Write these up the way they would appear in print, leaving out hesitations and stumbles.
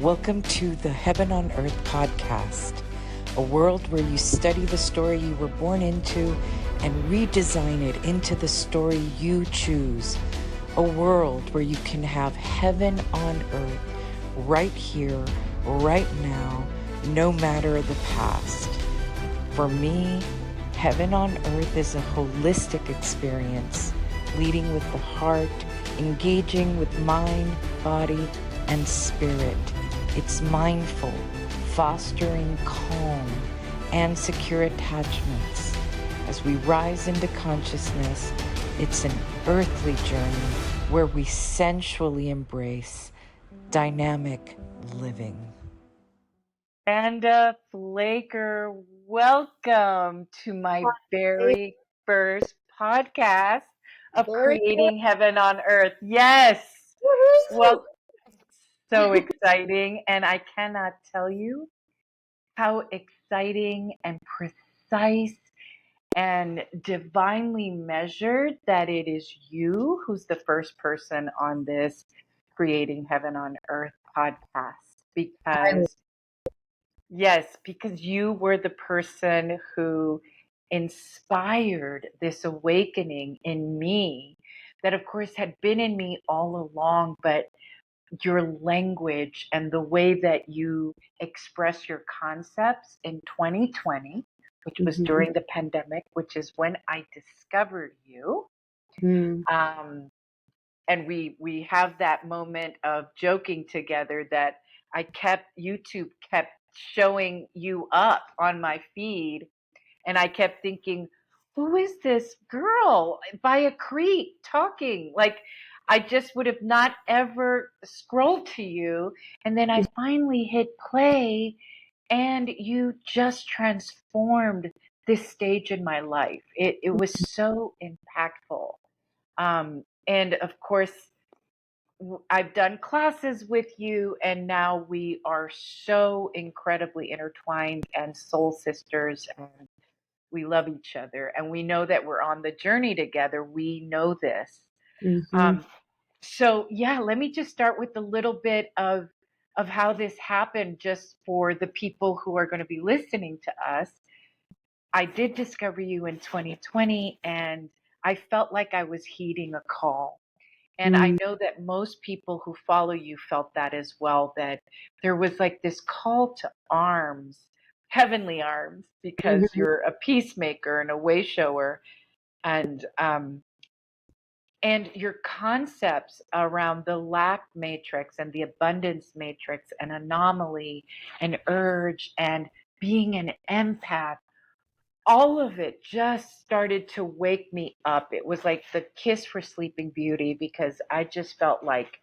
Welcome to the Heaven on Earth podcast, a world where you study the story you were born into and redesign it into the story you choose. A world where you can have heaven on earth right here, right now, no matter the past. For me, heaven on earth is a holistic experience, leading with the heart, engaging with mind, body, and spirit. It's mindful, fostering calm and secure attachments. As we rise into consciousness, it's an earthly journey where we sensually embrace dynamic living. Amanda Flaker, welcome to my very first podcast of Creating Heaven on Earth. Yes. Well, so exciting. And I cannot tell you how exciting and precise and divinely measured that it is you who's the first person on this Creating Heaven on Earth podcast. Because you were the person who inspired this awakening in me that, of course, had been in me all along, but your language and the way that you express your concepts in 2020, which was during the pandemic, which is when I discovered you. And we have that moment of joking together that YouTube kept showing you up on my feed. And I kept thinking, who is this girl by a creek talking? Like, I just would have not ever scrolled to you. And then I finally hit play, and you just transformed this stage in my life. It was so impactful. And of course, I've done classes with you, and now we are so incredibly intertwined and soul sisters, and we love each other, and we know that we're on the journey together. We know this. So let me just start with a little bit of how this happened, just for the people who are going to be listening to us. I did discover you in 2020, and I felt like I was heeding a call. And I know that most people who follow you felt that as well, that there was like this call to arms, heavenly arms, because you're a peacemaker and a way shower. And your concepts around the lack matrix and the abundance matrix and anomaly and urge and being an empath, all of it just started to wake me up. It was like the kiss for Sleeping Beauty, because I just felt like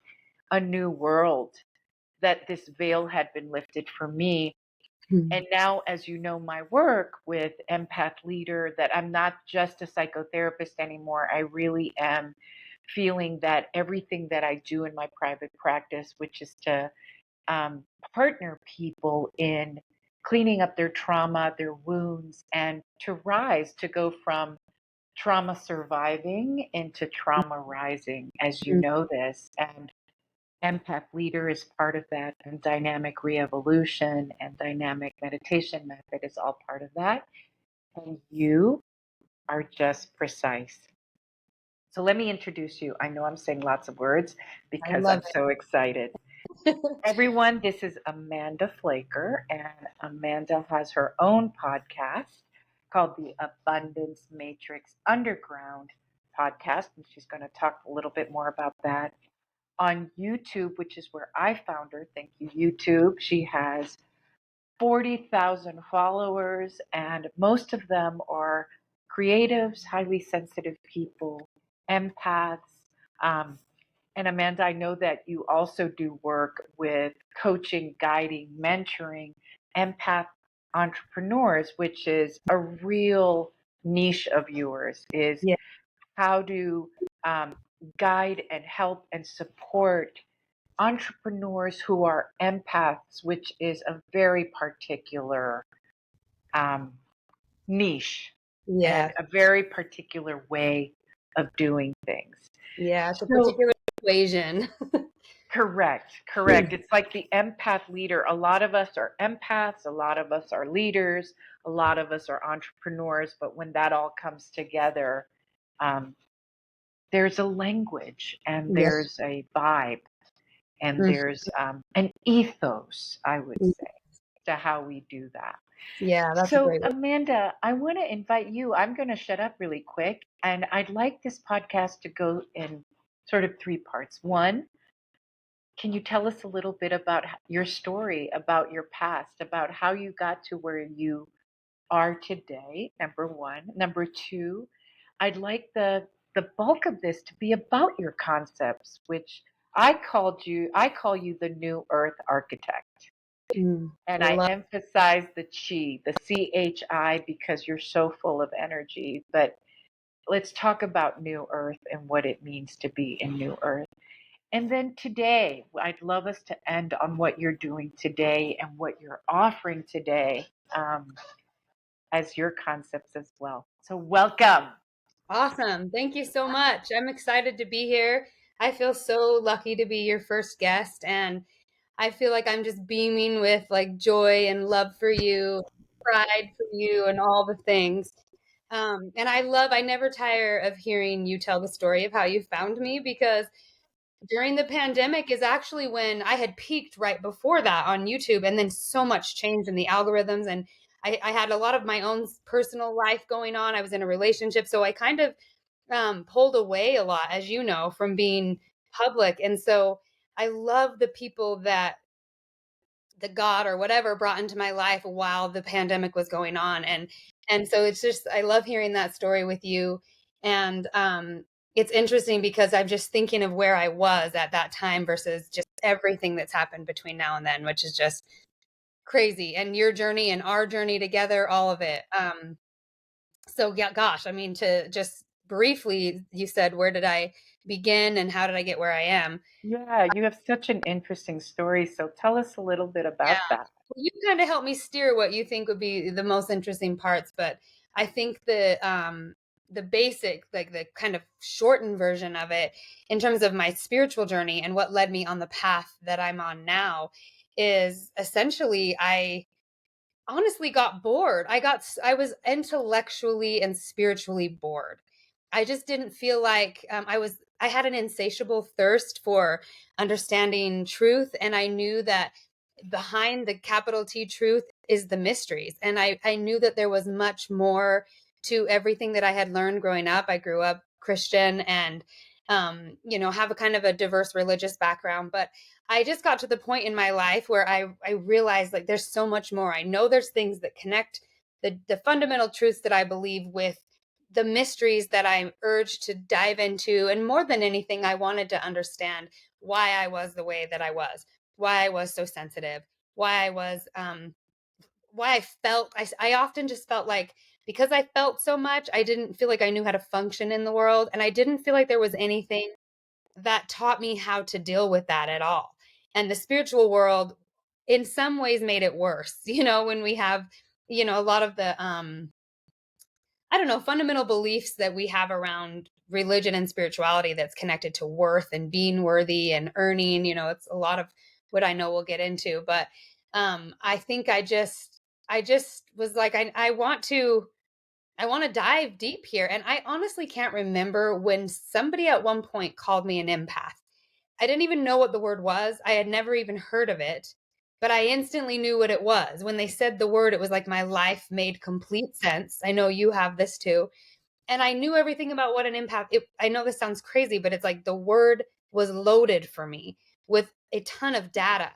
a new world, that this veil had been lifted for me. And now, as you know, my work with Empath Leader, that I'm not just a psychotherapist anymore. I really am feeling that everything that I do in my private practice, which is to partner people in cleaning up their trauma, their wounds, and to rise, to go from trauma surviving into trauma rising, as you know this. And Empath Leader is part of that, and Dynamic Re-Evolution and Dynamic Meditation Method is all part of that. And you are just precise. So let me introduce you. I know I'm saying lots of words because I'm so excited. Everyone, this is Amanda Flaker, and Amanda has her own podcast called the Abundance Matrix Underground podcast, and she's going to talk a little bit more about that. On YouTube, which is where I found her, thank you, YouTube, she has 40,000 followers, and most of them are creatives, highly sensitive people, empaths. And Amanda, I know that you also do work with coaching, guiding, mentoring empath entrepreneurs, which is a real niche of yours, is how to guide and help and support entrepreneurs who are empaths, which is a very particular niche and a very particular way of doing things. Yeah, it's a particular equation. Correct, correct. It's like the empath leader. A lot of us are empaths, a lot of us are leaders, a lot of us are entrepreneurs, but when that all comes together, um, there's a language and Yes. there's a vibe and Mm. there's an ethos, I would say, to how we do that. Yeah, that's a So, great word. Amanda, I want to invite you. I'm going to shut up really quick, and I'd like this podcast to go in sort of three parts. One, can you tell us a little bit about your story, about your past, about how you got to where you are today? Number one. Number two, I'd like the bulk of this to be about your concepts, which I call you the New Earth Architect. And I Love. emphasize the chi, the CHI, because you're so full of energy. But let's talk about New Earth and what it means to be in New Earth. And then today, I'd love us to end on what you're doing today and what you're offering today as your concepts as well. So, welcome. Awesome. Thank you so much. I'm excited to be here. I feel so lucky to be your first guest, and I feel like I'm just beaming with like joy and love for you, pride for you, and all the things. And I never tire of hearing you tell the story of how you found me, because during the pandemic is actually when I had peaked right before that on YouTube, and then so much changed in the algorithms, and I had a lot of my own personal life going on. I was in a relationship, so I kind of pulled away a lot, as you know, from being public. And so I love the people that the God or whatever brought into my life while the pandemic was going on. And so it's just, I love hearing that story with you. And it's interesting because I'm just thinking of where I was at that time versus just everything that's happened between now and then, which is just crazy. And your journey and our journey together, all of it. So yeah, gosh, I mean, to just briefly, you said, where did I begin and how did I get where I am? Yeah, you have such an interesting story. So, tell us a little bit Yeah. about that. Well, you kind of help me steer what you think would be the most interesting parts, but I think the basic, like the kind of shortened version of it in terms of my spiritual journey and what led me on the path that I'm on now is essentially I honestly got bored. I was intellectually and spiritually bored. I just didn't feel like I had an insatiable thirst for understanding truth, and I knew that behind the capital T truth is the mysteries. And I knew that there was much more to everything that I had learned growing up. I grew up Christian and have a kind of a diverse religious background, but I just got to the point in my life where I realized like there's so much more. I know there's things that connect the fundamental truths that I believe with the mysteries that I'm urged to dive into. And more than anything, I wanted to understand why I was the way that I was, why I was so sensitive, why I was why I felt I often just felt like because I felt so much, I didn't feel like I knew how to function in the world, and I didn't feel like there was anything that taught me how to deal with that at all. And the spiritual world in some ways made it worse, when we have, a lot of the I don't know, fundamental beliefs that we have around religion and spirituality that's connected to worth and being worthy and earning, it's a lot of what I know we'll get into. But I think I just was like, I want to dive deep here. And I honestly can't remember when somebody at one point called me an empath. I didn't even know what the word was. I had never even heard of it, but I instantly knew what it was. When they said the word, it was like my life made complete sense. I know you have this too. And I knew everything about what an I know this sounds crazy, but it's like the word was loaded for me with a ton of data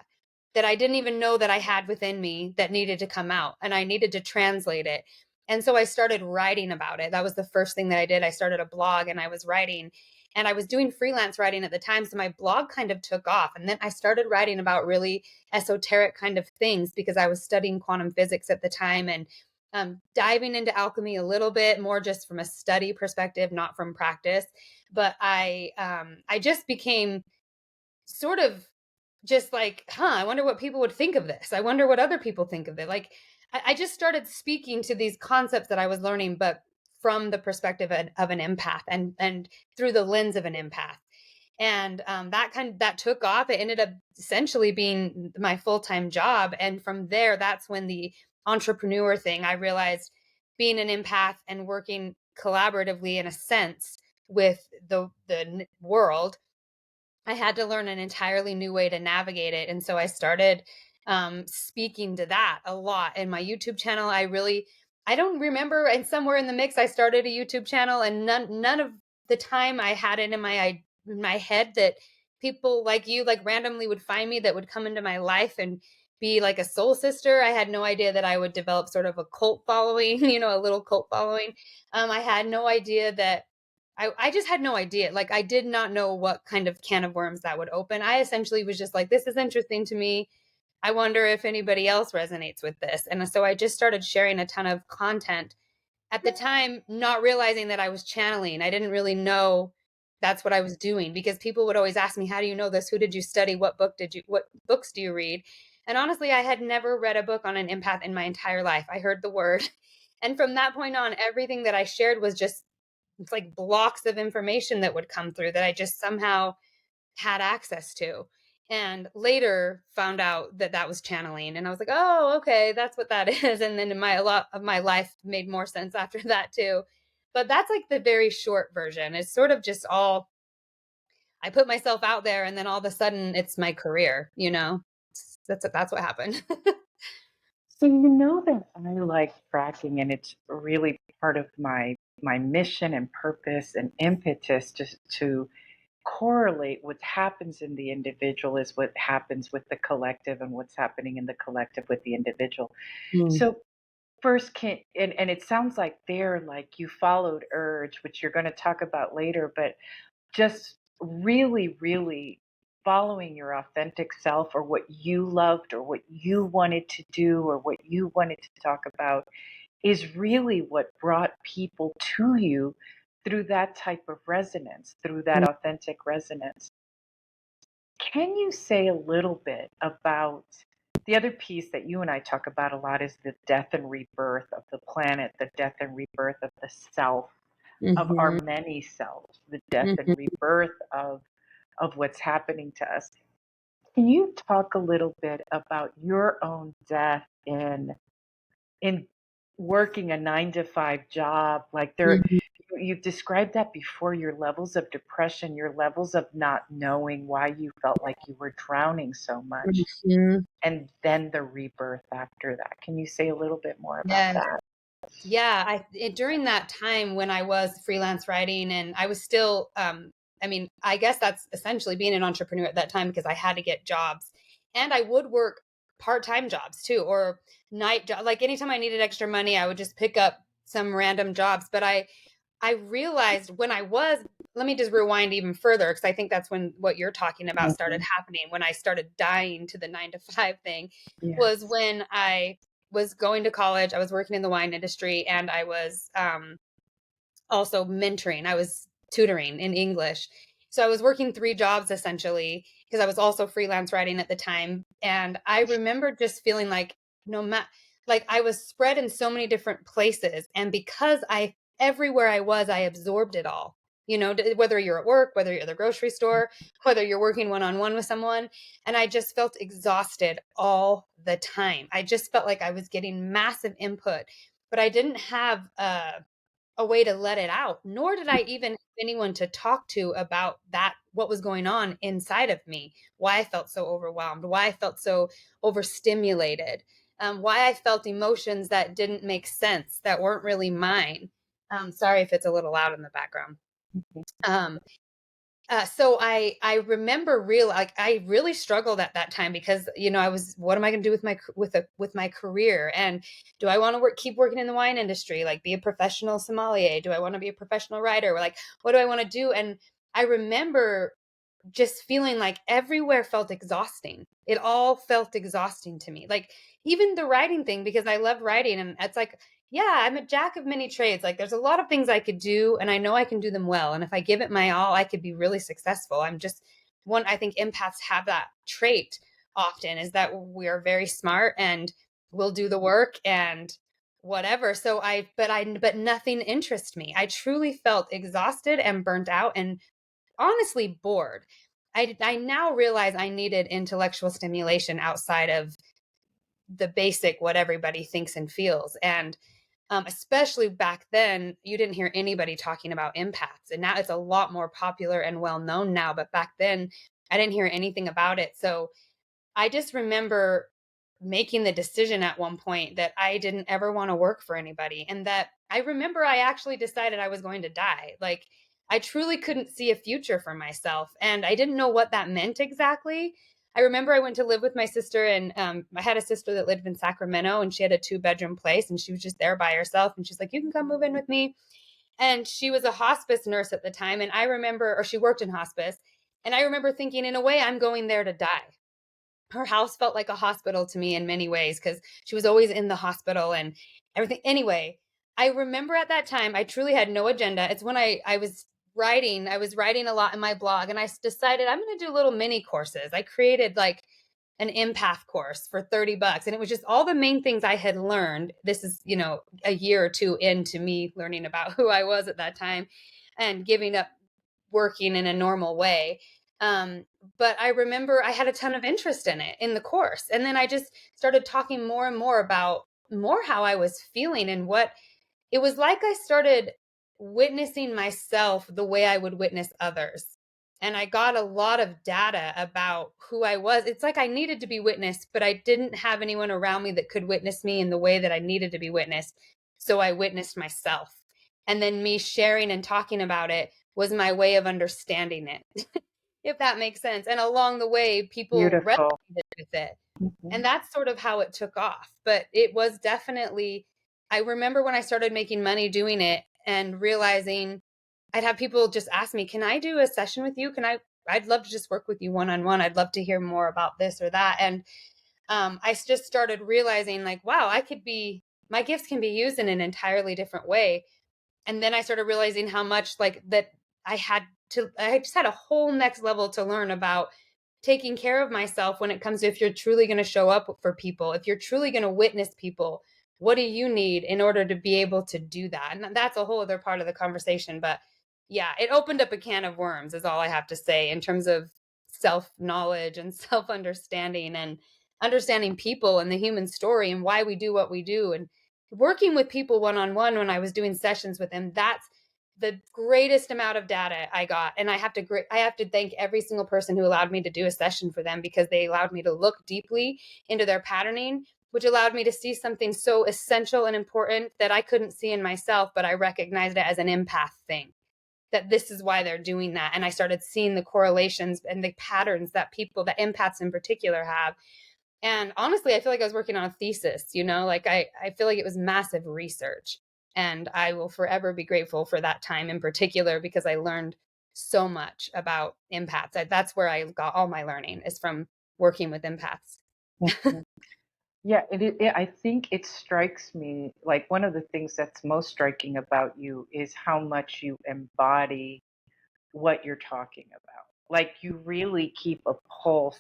that I didn't even know that I had within me that needed to come out, and I needed to translate it. And so I started writing about it. That was the first thing that I did. I started a blog and I was writing, and I was doing freelance writing at the time. So my blog kind of took off. And then I started writing about really esoteric kind of things because I was studying quantum physics at the time, and diving into alchemy a little bit more just from a study perspective, not from practice. But I just became sort of just like, I wonder what people would think of this. I wonder what other people think of it. Like, I just started speaking to these concepts that I was learning, but from the perspective of an empath and through the lens of an empath. And that took off. It ended up essentially being my full-time job. And from there, that's when the entrepreneur thing, I realized being an empath and working collaboratively in a sense with the world, I had to learn an entirely new way to navigate it. And so I started speaking to that a lot in my YouTube channel. I don't remember, and somewhere in the mix, I started a YouTube channel, and none of the time I had it in my head that people like you, like randomly would find me, that would come into my life and be like a soul sister. I had no idea that I would develop sort of a cult following, a little cult following. I had no idea that I just had no idea. Like, I did not know what kind of can of worms that would open. I essentially was just like, this is interesting to me. I wonder if anybody else resonates with this. And so I just started sharing a ton of content at the time, not realizing that I was channeling. I didn't really know that's what I was doing, because people would always ask me, how do you know this? Who did you study? What books do you read? And honestly, I had never read a book on an empath in my entire life. I heard the word. And from that point on, everything that I shared was just, it's like blocks of information that would come through that I just somehow had access to. And later found out that that was channeling. And I was like, oh, okay, that's what that is. And then a lot of my life made more sense after that too. But that's like the very short version. It's sort of just all, I put myself out there, and then all of a sudden it's my career, That's what happened. So that I like tracking, and it's really part of my mission and purpose and impetus to correlate what happens in the individual is what happens with the collective, and what's happening in the collective with the individual. Mm. So first, and it sounds like like you followed urge, which you're going to talk about later, but just really, really following your authentic self, or what you loved, or what you wanted to do, or what you wanted to talk about, is really what brought people to you through that type of resonance, through that authentic resonance. Can you say a little bit about the other piece that you and I talk about a lot, is the death and rebirth of the planet, the death and rebirth of the self, of our Mm-hmm. many selves, the death and Mm-hmm. rebirth of what's happening to us. Can you talk a little bit about your own death in working a 9 to 5 job? Like, you've described that before, your levels of depression, your levels of not knowing why you felt like you were drowning so much, Mm-hmm. and then the rebirth after that. Can you say a little bit more about Yes. that? Yeah, during that time when I was freelance writing, and I was still, I mean, I guess that's essentially being an entrepreneur at that time, because I had to get jobs, and I would work part-time jobs too, or night job. Like anytime I needed extra money, I would just pick up some random jobs. But I realized when I was, let me just rewind even further, because I think that's when what you're talking about started Mhm. happening. When I started dying to the 9 to 5 thing was Yes. when I was going to college. I was working in the wine industry, and I was also mentoring. I was tutoring in English. So I was working 3 jobs essentially, because I was also freelance writing at the time. And I remember just feeling like, no matter, like I was spread in so many different places. And because everywhere I was, I absorbed it all. Whether you're at work, whether you're at the grocery store, whether you're working one on one with someone. And I just felt exhausted all the time. I just felt like I was getting massive input, but I didn't have a way to let it out, nor did I even have anyone to talk to about that, what was going on inside of me, why I felt so overwhelmed, why I felt so overstimulated, why I felt emotions that didn't make sense, that weren't really mine. Sorry if it's a little loud in the background. Um, so I remember I really struggled at that time, because I was, what am I going to do with my career, and do I want to keep working in the wine industry, like be a professional sommelier? Do I want to be a professional writer? Or like, what do I want to do? And I remember just feeling like everywhere felt exhausting. It all felt exhausting to me. Like even the writing thing, because I love writing, and it's like, yeah, I'm a jack of many trades. Like there's a lot of things I could do, and I know I can do them well. And if I give it my all, I could be really successful. I think empaths have that trait often, is that we are very smart and we'll do the work and whatever. But nothing interests me. I truly felt exhausted and burnt out, and honestly bored. I now realize I needed intellectual stimulation outside of the basic what everybody thinks and feels. And especially back then, you didn't hear anybody talking about empaths. And now it's a lot more popular and well known now. But back then, I didn't hear anything about it. So I just remember making the decision at one point that I didn't ever want to work for anybody. And that I remember I actually decided I was going to die. Like, I truly couldn't see a future for myself. And I didn't know what that meant exactly. I remember I went to live with my sister, and I had a sister that lived in Sacramento, and she had a 2-bedroom place, and she was just there by herself. And she's like, "You can come move in with me." And she was a hospice nurse at the time. And I remember, or she worked in hospice. And I remember thinking, in a way, I'm going there to die. Her house felt like a hospital to me in many ways because she was always in the hospital and everything. Anyway, I remember at that time, I truly had no agenda. It's when I was writing a lot in my blog, and I decided I'm going to do little mini courses. I created like an empath course for $30, and it was just all the main things I had learned. This is, a year or two into me learning about who I was at that time and giving up working in a normal way. But I remember I had a ton of interest in it, in the course. And then I just started talking more and more about more how I was feeling, and what it was like. I started witnessing myself the way I would witness others. And I got a lot of data about who I was. It's like I needed to be witnessed, but I didn't have anyone around me that could witness me in the way that I needed to be witnessed. So I witnessed myself. And then me sharing and talking about it was my way of understanding it, if that makes sense. And along the way, people Beautiful. resonated with it. Mhm. And that's sort of how it took off. But it was definitely, I remember when I started making money doing it and realizing I'd have people just ask me, "Can I do a session with you? I'd love to just work with you one on one. I'd love to hear more about this or that." And I just started realizing, like, wow, my gifts can be used in an entirely different way. And then I started realizing how much like that I just had a whole next level to learn about taking care of myself when it comes to, if you're truly going to show up for people, if you're truly going to witness people, what do you need in order to be able to do that? And that's a whole other part of the conversation. But yeah, it opened up a can of worms, is all I have to say, in terms of self knowledge and self understanding, and understanding people and the human story and why we do what we do. And working with people one on one, when I was doing sessions with them, that's the greatest amount of data I got. And I have to thank every single person who allowed me to do a session for them, because they allowed me to look deeply into their patterning, which allowed me to see something so essential and important that I couldn't see in myself, but I recognized it as an empath thing, that this is why they're doing that. And I started seeing the correlations and the patterns that empaths in particular have. And honestly, I feel like I was working on a thesis, like I feel like it was massive research. And I will forever be grateful for that time in particular, because I learned so much about empaths. That's where I got all my learning, is from working with empaths. Mhm. Yeah, I think it strikes me like one of the things that's most striking about you is how much you embody what you're talking about. Like you really keep a pulse.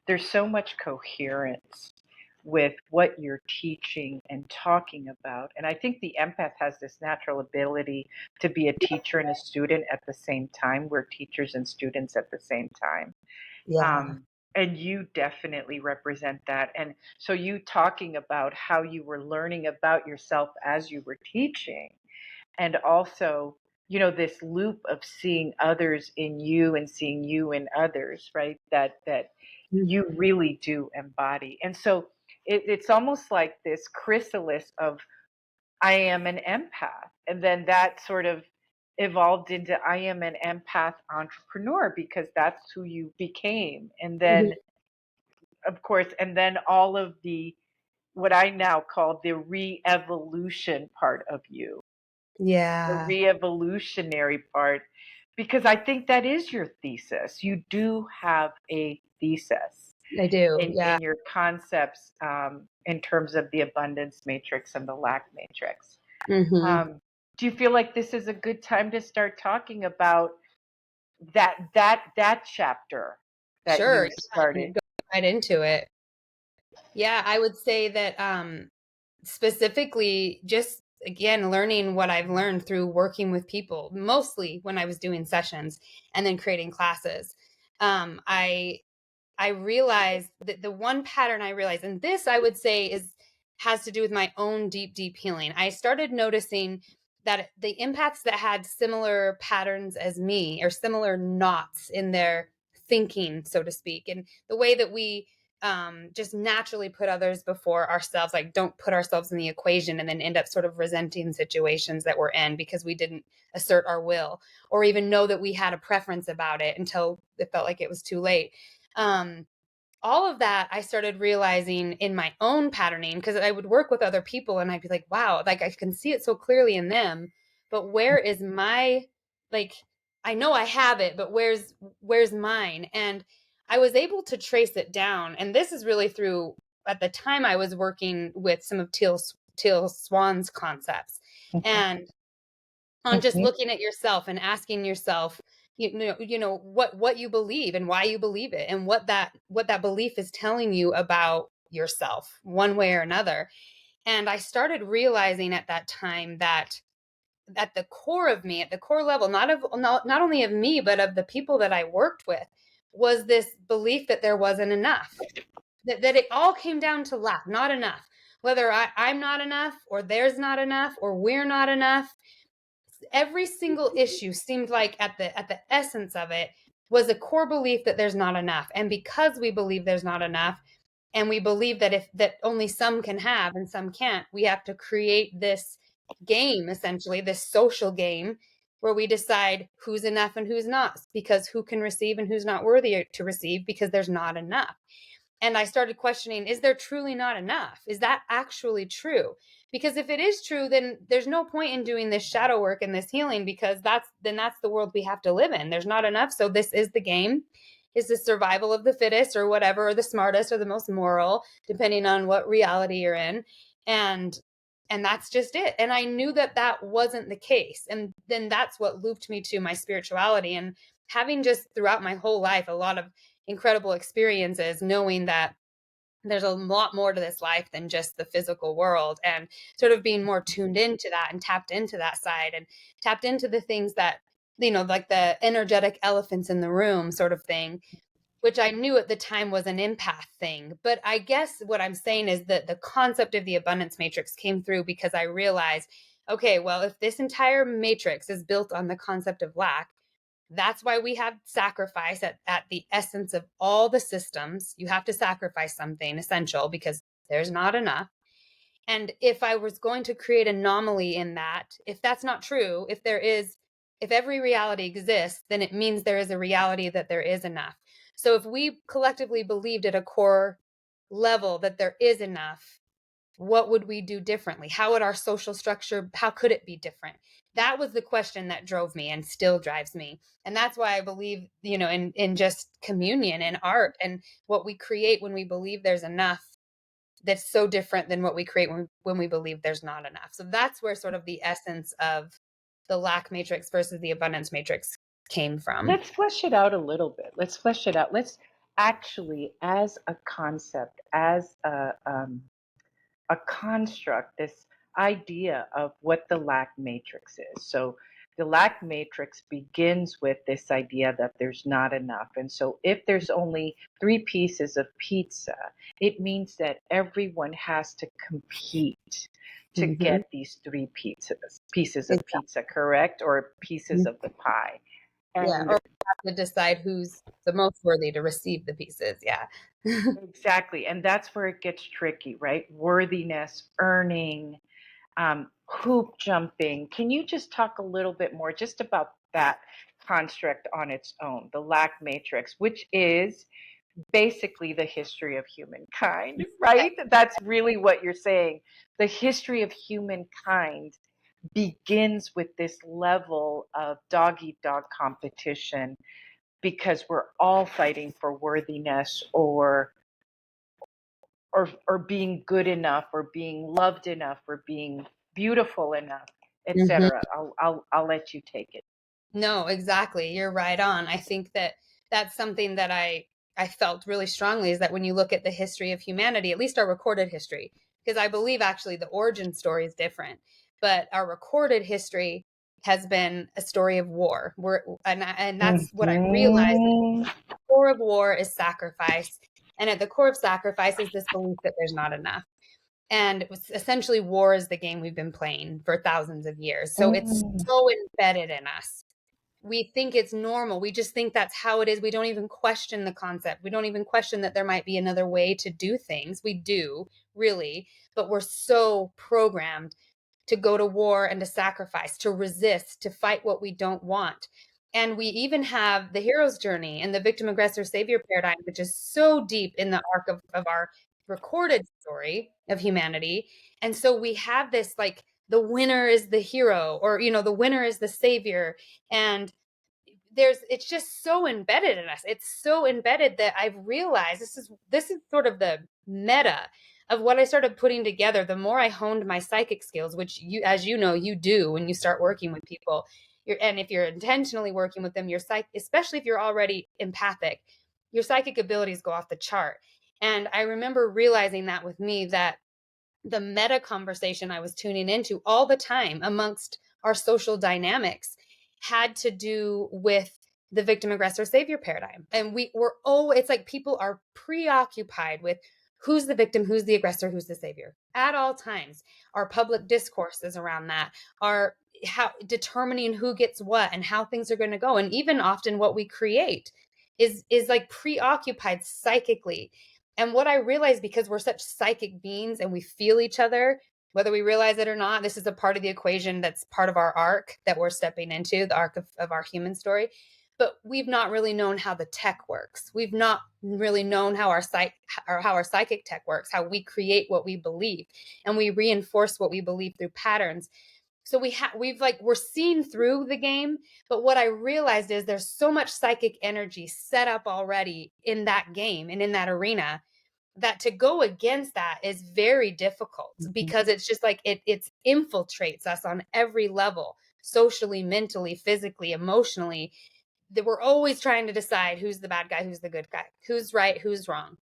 There's so much coherence with what you're teaching and talking about. And I think the empath has this natural ability to be a teacher and a student at the same time. We're teachers and students at the same time. Yeah. Um, and you definitely represent that. And so you talking about how you were learning about yourself as you were teaching, and also, this loop of seeing others in you and seeing you in others, right? That you really do embody. And so it's almost like this chrysalis of I am an empath. And then that sort of evolved into I am an empath entrepreneur because that's who you became. And then, of course, and then all of the what I now call the re-evolution part of you, the Yeah, re-evolutionary part, because I think that is your thesis. You do have a thesis I do. in Yeah. your concepts, in terms of the abundance matrix and the lack matrix. Hmm. Do you feel like this is a good time to start talking about that chapter that Sure. you Yeah, I can started? go right into it. Yeah, I would say that specifically, just again, learning what I've learned through working with people, mostly when I was doing sessions and then creating classes. I realized that the one pattern I realized, and this I would say has to do with my own deep, deep healing. I started noticing that the empaths that had similar patterns as me, or similar knots in their thinking, so to speak, and the way that we just naturally put others before ourselves, like don't put ourselves in the equation and then end up sort of resenting situations that we're in because we didn't assert our will or even know that we had a preference about it until it felt like it was too late. Um, all of that I started realizing in my own patterning, because I would work with other people and I'd be like, wow, like I can see it so clearly in them, but where is my, like, I know I have it, but where's mine? And I was able to trace it down. And this is really through, at the time I was working with some of Teal Swan's concepts. And on just Mhm. looking at yourself and asking yourself, what you believe and why you believe it, and what that belief is telling you about yourself one way or another. And I started realizing at that time that at the core of me, at the core level, not only of me but of the people that I worked with, was this belief that there wasn't enough, that it all came down to lack, not enough, whether I'm not enough or there's not enough or we're not enough. Every single issue seemed like at the essence of it was a core belief that there's not enough. And because we believe there's not enough, and we believe that if that only some can have and some can't, we have to create this game, essentially this social game, where we decide who's enough and who's not, because who can receive and who's not worthy to receive, because there's not enough. And I started questioning, is there truly not enough? Is that actually true? Because if it is true, then there's no point in doing this shadow work and this healing, because that's the world we have to live in. There's not enough. So this is the game. Is the survival of the fittest, or whatever, or the smartest, or the most moral, depending on what reality you're in. And that's just it. And I knew that that wasn't the case. And then that's what looped me to my spirituality, and having just throughout my whole life a lot of incredible experiences, knowing that there's a lot more to this life than just the physical world, and sort of being more tuned into that and tapped into that side, and tapped into the things that, like the energetic elephants in the room sort of thing, which I knew at the time was an empath thing. But I guess what I'm saying is that the concept of the abundance matrix came through because I realized, okay, well, if this entire matrix is built on the concept of lack, that's why we have sacrifice at the essence of all the systems. You have to sacrifice something essential because there's not enough. And if I was going to create anomaly in that, if that's not true, if every reality exists, then it means there is a reality that there is enough. So if we collectively believed at a core level that there is enough, what would we do differently? How would our social structure, how could it be different? That was the question that drove me and still drives me. And that's why I believe, in just communion and art and what we create when we believe there's enough, that's so different than what we create when we believe there's not enough. So that's where sort of the essence of the lack matrix versus the abundance matrix came from. Let's flesh it out a little bit. Let's flesh it out. Let's actually, as a concept, as a construct, this idea of what the lack matrix is. So the lack matrix begins with this idea that there's not enough. And so if there's only 3 pieces of pizza, it means that everyone has to compete to Mm-hmm. get these pieces of Exactly. pizza, correct? Or pieces of the pie. Yeah. And Or we have to decide who's the most worthy to receive the pieces. Yeah. exactly. And that's where it gets tricky, right? Worthiness, earning, hoop jumping. Can you just talk a little bit more just about that construct on its own, the lack matrix, which is basically the history of humankind, Yeah. right? That's really what you're saying. The history of humankind begins with this level of dog eat dog competition because we're all fighting for worthiness or being good enough or being loved enough or being beautiful enough, Mhm. etc. I'll let you take it. No, exactly. You're right on. I think that that's something that I felt really strongly, is that when you look at the history of humanity, at least our recorded history, because I believe actually the origin story is different. but our recorded history has been a story of war. And that's what I realized. The core of war is sacrifice. And at the core of sacrifice is this belief that there's not enough. And essentially, war is the game we've been playing for thousands of years. So it's so embedded in us. We think it's normal. We just think that's how it is. We don't even question the concept. We don't even question that there might be another way to do things. We do, really, but we're so programmed to go to war and to sacrifice, to resist, to fight what we don't want. And we even have the hero's journey and the victim, aggressor, savior paradigm, which is so deep in the arc of our recorded story of humanity. And so we have this, like, the winner is the hero, or, the winner is the savior. And it's just so embedded in us. It's so embedded that I've realized this is sort of the meta of what I started putting together. The more I honed my psychic skills, which as you know, you do when you start working with people, and if you're intentionally working with them, especially if you're already empathic, your psychic abilities go off the chart. And I remember realizing that with me, that the meta conversation I was tuning into all the time amongst our social dynamics had to do with the victim, aggressor, savior paradigm. And it's like people are preoccupied with who's the victim, who's the aggressor, who's the savior at all times. Our public discourses around that are how determining who gets what and how things are going to go. And even often what we create is like preoccupied psychically. And what I realized, because we're such psychic beings and we feel each other, whether we realize it or not, this is a part of the equation that's part of our arc that we're stepping into, the arc of our human story. But we've not really known how the tech works. We've not really known how our psychic tech works, how we create what we believe, and we reinforce what we believe through patterns. So we're seeing through the game, but what I realized is there's so much psychic energy set up already in that game and in that arena, that to go against that is very difficult, because it's just like it infiltrates us on every level, socially, mentally, physically, emotionally. That we're always trying to decide who's the bad guy, who's the good guy, who's right, who's wrong,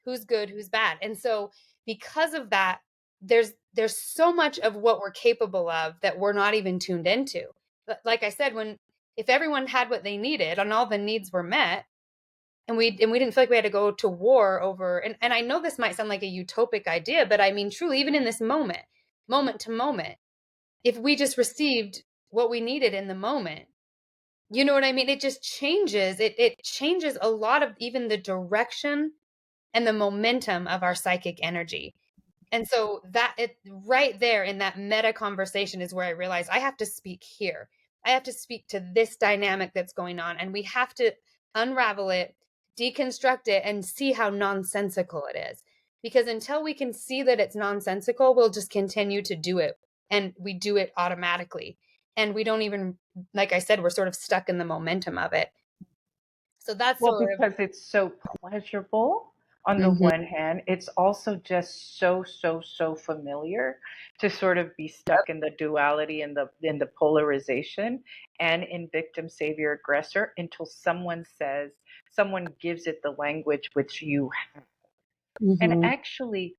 who's good, who's bad. And so because of that, there's so much of what we're capable of that we're not even tuned into. Like I said, if everyone had what they needed and all the needs were met, and we didn't feel like we had to go to war over, and I know this might sound like a utopic idea, but I mean, truly, even in this moment to moment, if we just received what we needed in the moment, you know what I mean? It just changes. It changes a lot of even the direction and the momentum of our psychic energy. And so right there in that meta conversation is where I realized I have to speak here. I have to speak to this dynamic that's going on, and we have to unravel it, deconstruct it, and see how nonsensical it is. Because until we can see that it's nonsensical, we'll just continue to do it, and we do it automatically. And we don't even, like I said, we're sort of stuck in the momentum of it. So that's Well, sort of. because it's so pleasurable on the Mhm. one hand, it's also just so, so, so familiar to sort of be stuck in the duality and the polarization and in victim, savior, aggressor until someone gives it the language which you have. And Mhm. actually,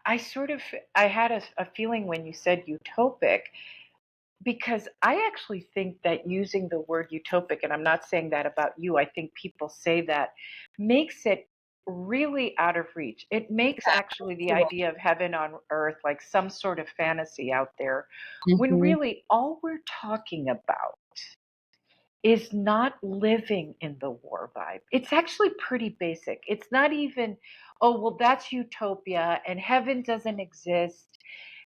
I sort of I had a feeling when you said utopic, because I actually think that using the word utopic, and I'm not saying that about you, I think people say that, makes it really out of reach. It makes actually the idea of heaven on earth like some sort of fantasy out there, when Mhm. really all we're talking about is not living in the war vibe. It's actually pretty basic. It's not even, oh, well, that's utopia and heaven doesn't exist.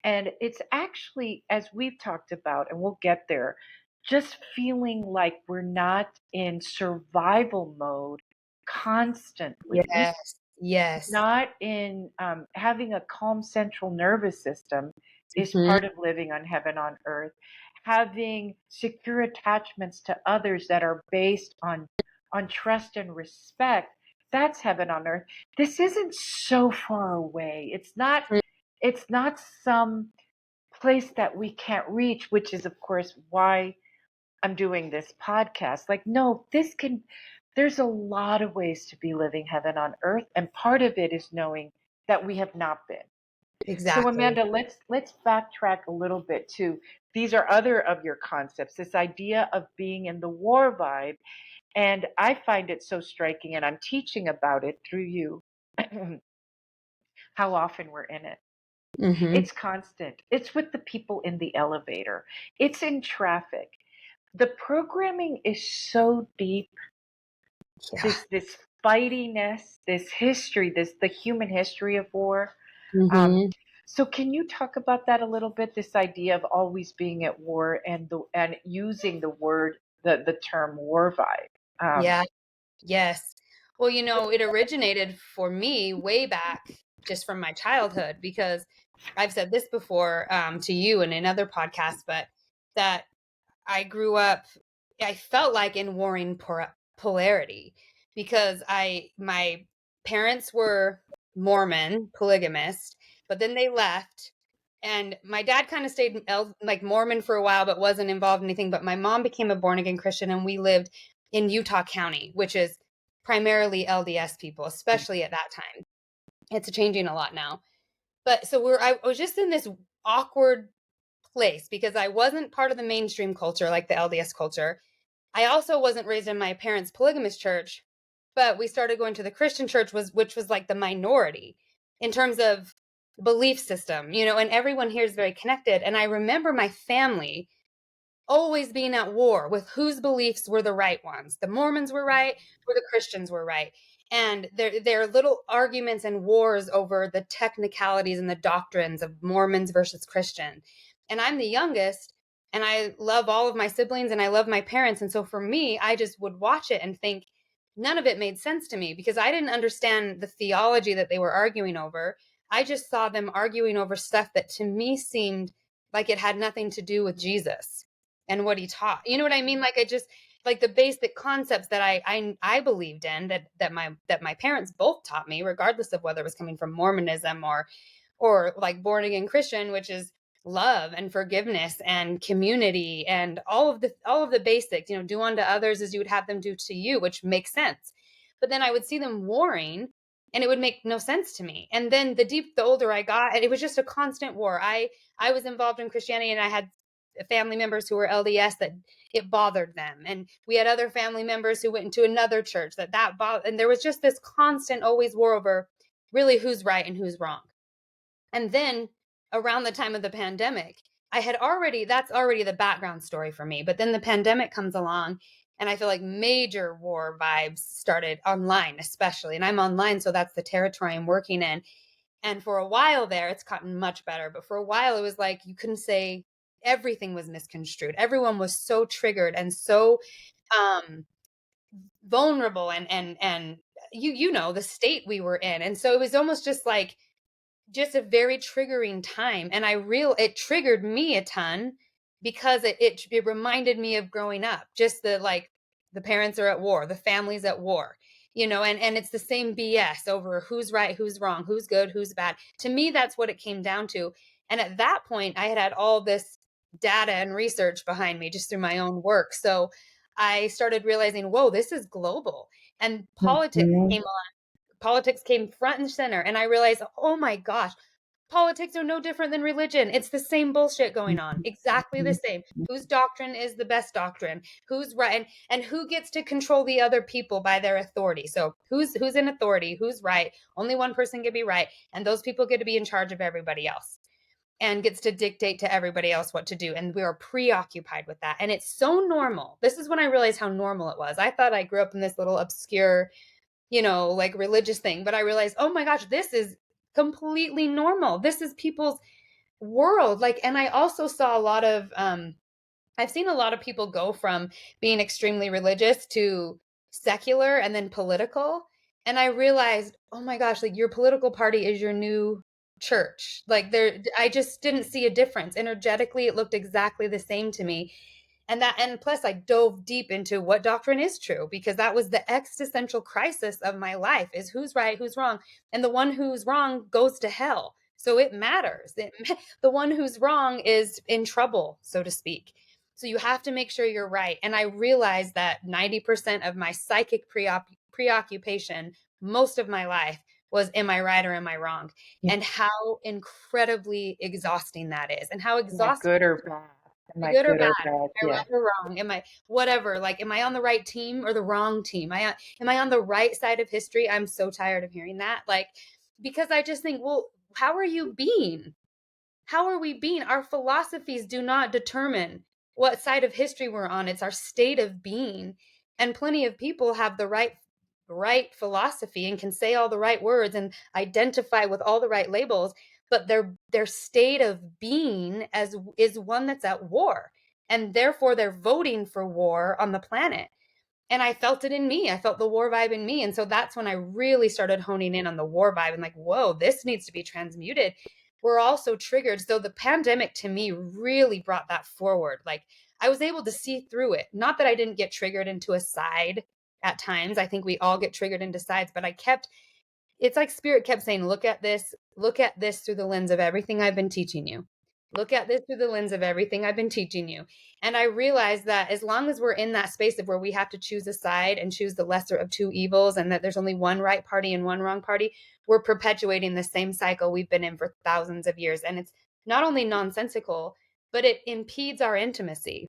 And it's actually, as we've talked about, and we'll get there, just feeling like we're not in survival mode constantly, Yes. Yes. not in having a calm central nervous system is Mhm. part of living on heaven on earth. Having secure attachments to others that are based on trust and respect, that's heaven on earth. This isn't so far away. It's not some place that we can't reach, which is, of course, why I'm doing this podcast. Like, no, there's a lot of ways to be living heaven on earth. And part of it is knowing that we have not been. So Exactly. Amanda, let's backtrack a little bit too. These are other of your concepts, this idea of being in the war vibe. And I find it so striking, and I'm teaching about it through you, how often we're in it. Mm-hmm. It's constant. It's with the people in the elevator. It's in traffic. The programming is so deep. Yeah. This fightiness, this history, this the human history of war. Um, Mm-hmm. so can you talk about that a little bit? This idea of always being at war and using the word the term war vibe. Yeah. Yes. Well, it originated for me way back just from my childhood because I've said this before to you and in other podcasts, but that I grew up, I felt like in warring polarity because my parents were Mormon, polygamist, but then they left. And my dad kind of stayed like Mormon for a while, but wasn't involved in anything. But my mom became a born again Christian, and we lived in Utah County, which is primarily LDS people, especially at that time. It's changing a lot now. But so I was just in this awkward place because I wasn't part of the mainstream culture like the LDS culture. I also wasn't raised in my parents' polygamous church, but we started going to the Christian church which was like the minority in terms of belief system, and everyone here is very connected. And I remember my family always being at war with whose beliefs were the right ones. The Mormons were right, or the Christians were right. And there are little arguments and wars over the technicalities and the doctrines of Mormons versus Christian. And I'm the youngest, and I love all of my siblings and I love my parents. And so for me, I just would watch it and think none of it made sense to me because I didn't understand the theology that they were arguing over. I just saw them arguing over stuff that to me seemed like it had nothing to do with Jesus and what he taught. You know what I mean? Like I just like the basic concepts that I believed in that my parents both taught me, regardless of whether it was coming from Mormonism or like born again Christian, which is love and forgiveness and community and all of the basics, do unto others as you would have them do to you, which makes sense. But then I would see them warring and it would make no sense to me. And then the older I got, and it was just a constant war. I was involved in Christianity and I had family members who were LDS that it bothered them. And we had other family members who went into another church that bothered. And there was just this constant always war over really who's right and who's wrong. And then around the time of the pandemic, that's already the background story for me. But then the pandemic comes along and I feel like major war vibes started online, especially. And I'm online, so that's the territory I'm working in. And for a while there, it's gotten much better. But for a while, it was like you couldn't say everything was misconstrued. Everyone was so triggered and so um, vulnerable and the state we were in. And so it was almost just a very triggering time. And it triggered me a ton because it reminded me of growing up. Just the parents are at war, the family's at war, and it's the same BS over who's right, who's wrong, who's good, who's bad. To me, that's what it came down to. And at that point, I had all this data and research behind me just through my own work. So I started realizing, whoa, this is global. And Mhm. politics came front and center. And I realized, oh my gosh, politics are no different than religion. It's the same bullshit going on. Exactly the same. Whose doctrine is the best doctrine? Who's right and who gets to control the other people by their authority? So who's in authority? Who's right? Only one person can be right, and those people get to be in charge of everybody else and gets to dictate to everybody else what to do. And we are preoccupied with that. And it's so normal. This is when I realized how normal it was. I thought I grew up in this little obscure like religious thing. But I realized, oh my gosh, this is completely normal. This is people's world. And I also saw I've seen a lot of people go from being extremely religious to secular and then political. And I realized, oh my gosh, your political party is your new church. I just didn't see a difference. Energetically, it looked exactly the same to me. And plus I dove deep into what doctrine is true because that was the existential crisis of my life is who's right, who's wrong. And the one who's wrong goes to hell. So it matters. The one who's wrong is in trouble, so to speak. So you have to make sure you're right. And I realized that 90% of my psychic preoccupation most of my life was, am I right or am I wrong? And how incredibly exhausting that is, and how Am I exhausting, good or bad? Am I good or good bad, or am bad? I Yeah. right or wrong, am I whatever, like, am I on the right team or the wrong team? Am I on the right side of history? I'm so tired of hearing that. Like, because I just think, well, how are you being? How are we being? Our philosophies do not determine what side of history we're on. It's our state of being. And plenty of people have the right philosophy and can say all the right words and identify with all the right labels, but their state of being as is one that's at war. And therefore they're voting for war on the planet. And I felt it in me. I felt the war vibe in me. And so that's when I really started honing in on the war vibe and like, whoa, this needs to be transmuted. We're all so triggered. So the pandemic to me really brought that forward. Like, I was able to see through it. Not that I didn't get triggered into a side at times. I think we all get triggered into sides, but it's like spirit kept saying, look at this through the lens of everything I've been teaching you. Look at this through the lens of everything I've been teaching you. And I realized that as long as we're in that space of where we have to choose a side and choose the lesser of two evils, and that there's only one right party and one wrong party, we're perpetuating the same cycle we've been in for thousands of years. And it's not only nonsensical, but it impedes our intimacy.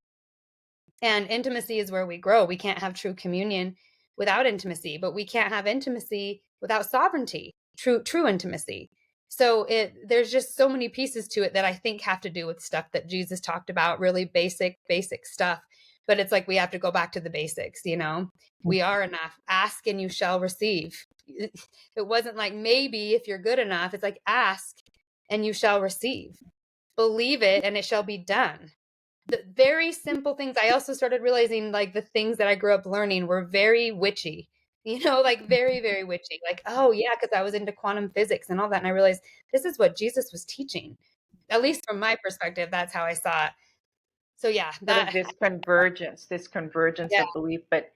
And intimacy is where we grow. We can't have true communion without intimacy, but we can't have intimacy without sovereignty, true intimacy. So there's just so many pieces to it that I think have to do with stuff that Jesus talked about, really basic stuff. But it's like we have to go back to the basics, you know? We are enough. Ask and you shall receive. It wasn't like maybe if you're good enough. It's like ask and you shall receive. Believe it and it shall be done. The very simple things. I also started realizing like the things that I grew up learning were very witchy, like very, very witchy. Like, oh yeah, because I was into quantum physics and all that. And I realized this is what Jesus was teaching. At least from my perspective, that's how I saw it. So yeah, Sort of that, this convergence yeah, of belief. But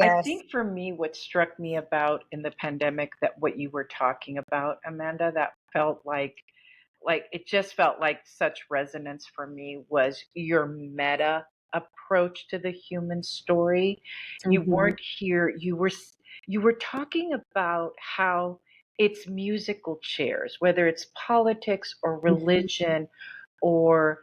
I yes. think for me, what struck me about in the pandemic, that what you were talking about, Amanda, that felt like it just felt like such resonance for me, was your meta approach to the human story. You Mm-hmm. weren't here, you were talking about how it's musical chairs, whether it's politics or Mm-hmm. religion, or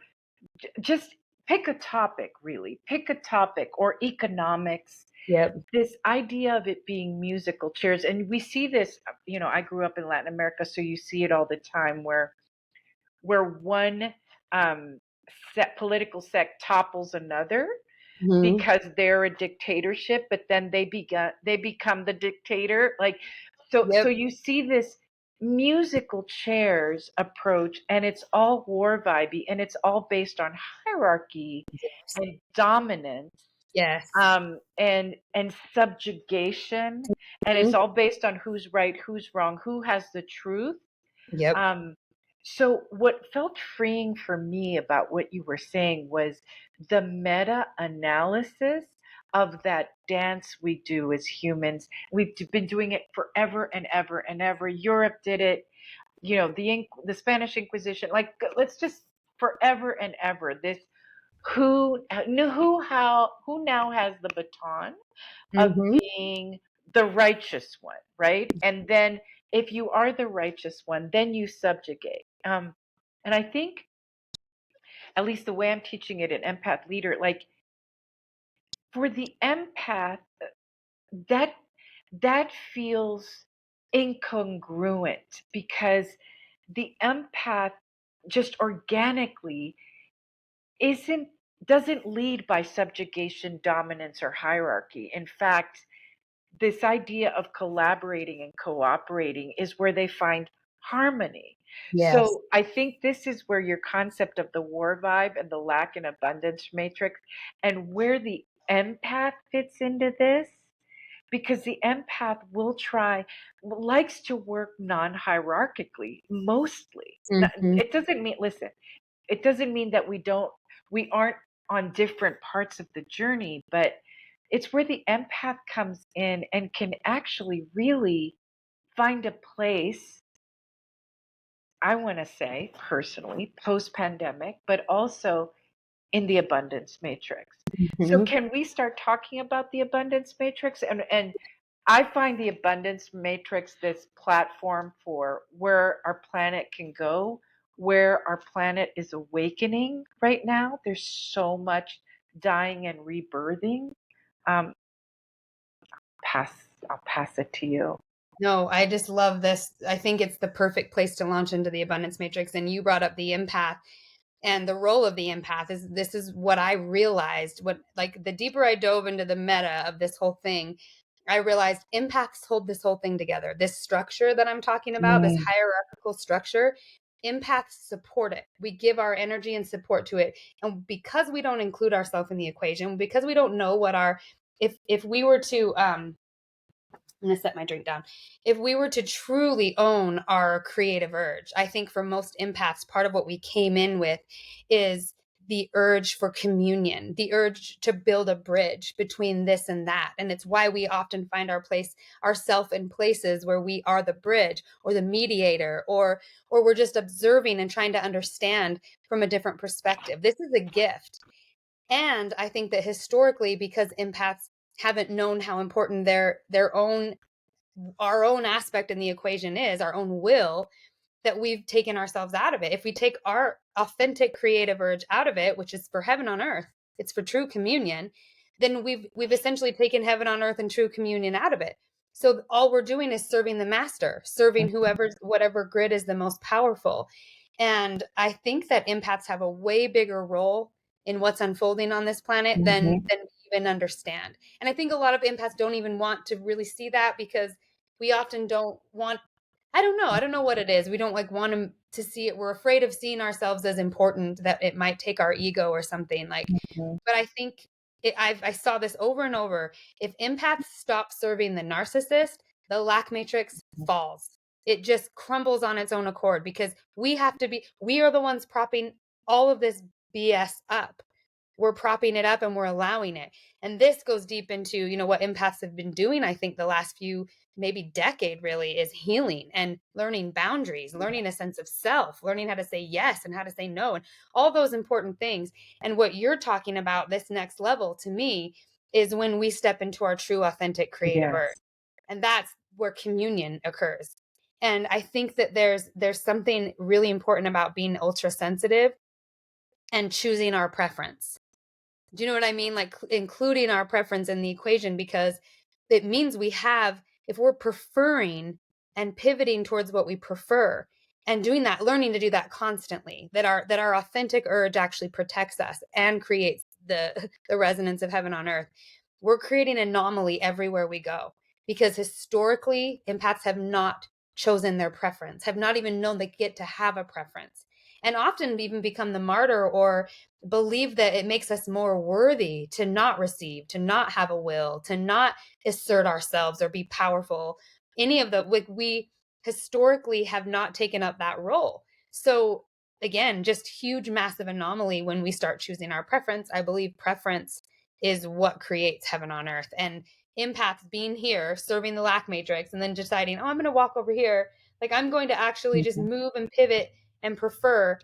just pick a topic, really pick a topic, or economics. Yep. This idea of it being musical chairs, and we see this, I grew up in Latin America, so you see it all the time, where one um, political sect topples another Mm-hmm. because they're a dictatorship, but then they become the dictator. Like, so Yep. you see this musical chairs approach, and it's all war vibey, and it's all based on hierarchy and dominance, Yes. and subjugation, and it's Mm-hmm. all based on who's right, who's wrong, who has the truth. Yep. um, so what felt freeing for me about what you were saying was the meta analysis of that dance we do as humans. We've been doing it forever and ever and ever. Europe did it, the Spanish Inquisition. Like, let's just forever and ever. This who now has the baton of Mm-hmm. being the righteous one, right? And then if you are the righteous one, then you subjugate. And I think, at least the way I'm teaching it in Empath Leader, like for the empath, that that feels incongruent, because the empath just organically isn't doesn't lead by subjugation, dominance, or hierarchy. In fact, this idea of collaborating and cooperating is where they find harmony. Yes. So I think this is where your concept of the war vibe and the lack and abundance matrix, and where the empath fits into this, because the empath likes to work non-hierarchically mostly. Mm-hmm. It doesn't mean, listen, it doesn't mean that we aren't on different parts of the journey, but it's where the empath comes in and can actually really find a place, I want to say personally, post pandemic, but also in the abundance matrix. So Mm-hmm. can we start talking about the abundance matrix, and I find the abundance matrix this platform for where our planet can go, where our planet is awakening right now. There's so much dying and rebirthing. Um, pass. I'll pass it to you. No, I just love this. I think it's the perfect place to launch into the abundance matrix. And you brought up the empath, and the role of the empath is, this is what I realized, what, like, the deeper I dove into the meta of this whole thing, I realized empaths hold this whole thing together. This structure that I'm talking about, this Mm. hierarchical structure, empaths support it. We give our energy and support to it. And because we don't include ourselves in the equation, because we don't know what our, if we were to I'm going to set my drink down. If we were to truly own our creative urge, I think for most empaths, part of what we came in with is the urge for communion, the urge to build a bridge between this and that. And it's why we often find ourself in places where we are the bridge or the mediator, or we're just observing and trying to understand from a different perspective. This is a gift. And I think that historically, because empaths haven't known how important our own aspect in the equation is, our own will, that we've taken ourselves out of it. If we take our authentic creative urge out of it, which is for heaven on earth, it's for true communion, then we've essentially taken heaven on earth and true communion out of it. So all we're doing is serving the master, serving whatever grid is the most powerful. And I think that empaths have a way bigger role in what's unfolding on this planet than we even understand. And I think a lot of empaths don't even want to really see that, because we often don't want, I don't know. I don't know what it is. We don't like want to see it. We're afraid of seeing ourselves as important, that it might take our ego or something like. Mhm. But I think I saw this over and over. If empaths stop serving the narcissist, the lack matrix falls. It just crumbles on its own accord, because we are the ones propping all of this BS up. We're propping it up and we're allowing it. And this goes deep into, what empaths have been doing, I think, the last few, maybe decade really, is healing and learning boundaries, learning a sense of self, learning how to say yes and how to say no, and all those important things. And what you're talking about, this next level, to me, is when we step into our true, authentic creative urge. Yes. And that's where communion occurs. And I think that there's something really important about being ultra sensitive and choosing our preference. Do you know what I mean? Like including our preference in the equation, because it means if we're preferring and pivoting towards what we prefer and doing that, learning to do that constantly, that our authentic urge actually protects us and creates the resonance of heaven on earth. We're creating anomaly everywhere we go, because historically empaths have not chosen their preference, have not even known they get to have a preference, and often even become the martyr, or believe that it makes us more worthy to not receive, to not have a will, to not assert ourselves or be powerful. Any of the, like, we historically have not taken up that role. So again, just huge, massive anomaly when we start choosing our preference. I believe preference is what creates heaven on earth. And empaths being here, serving the lack matrix, and then deciding, oh, I'm going to walk over here. Like, I'm going to actually just Mhm. move and pivot and prefer,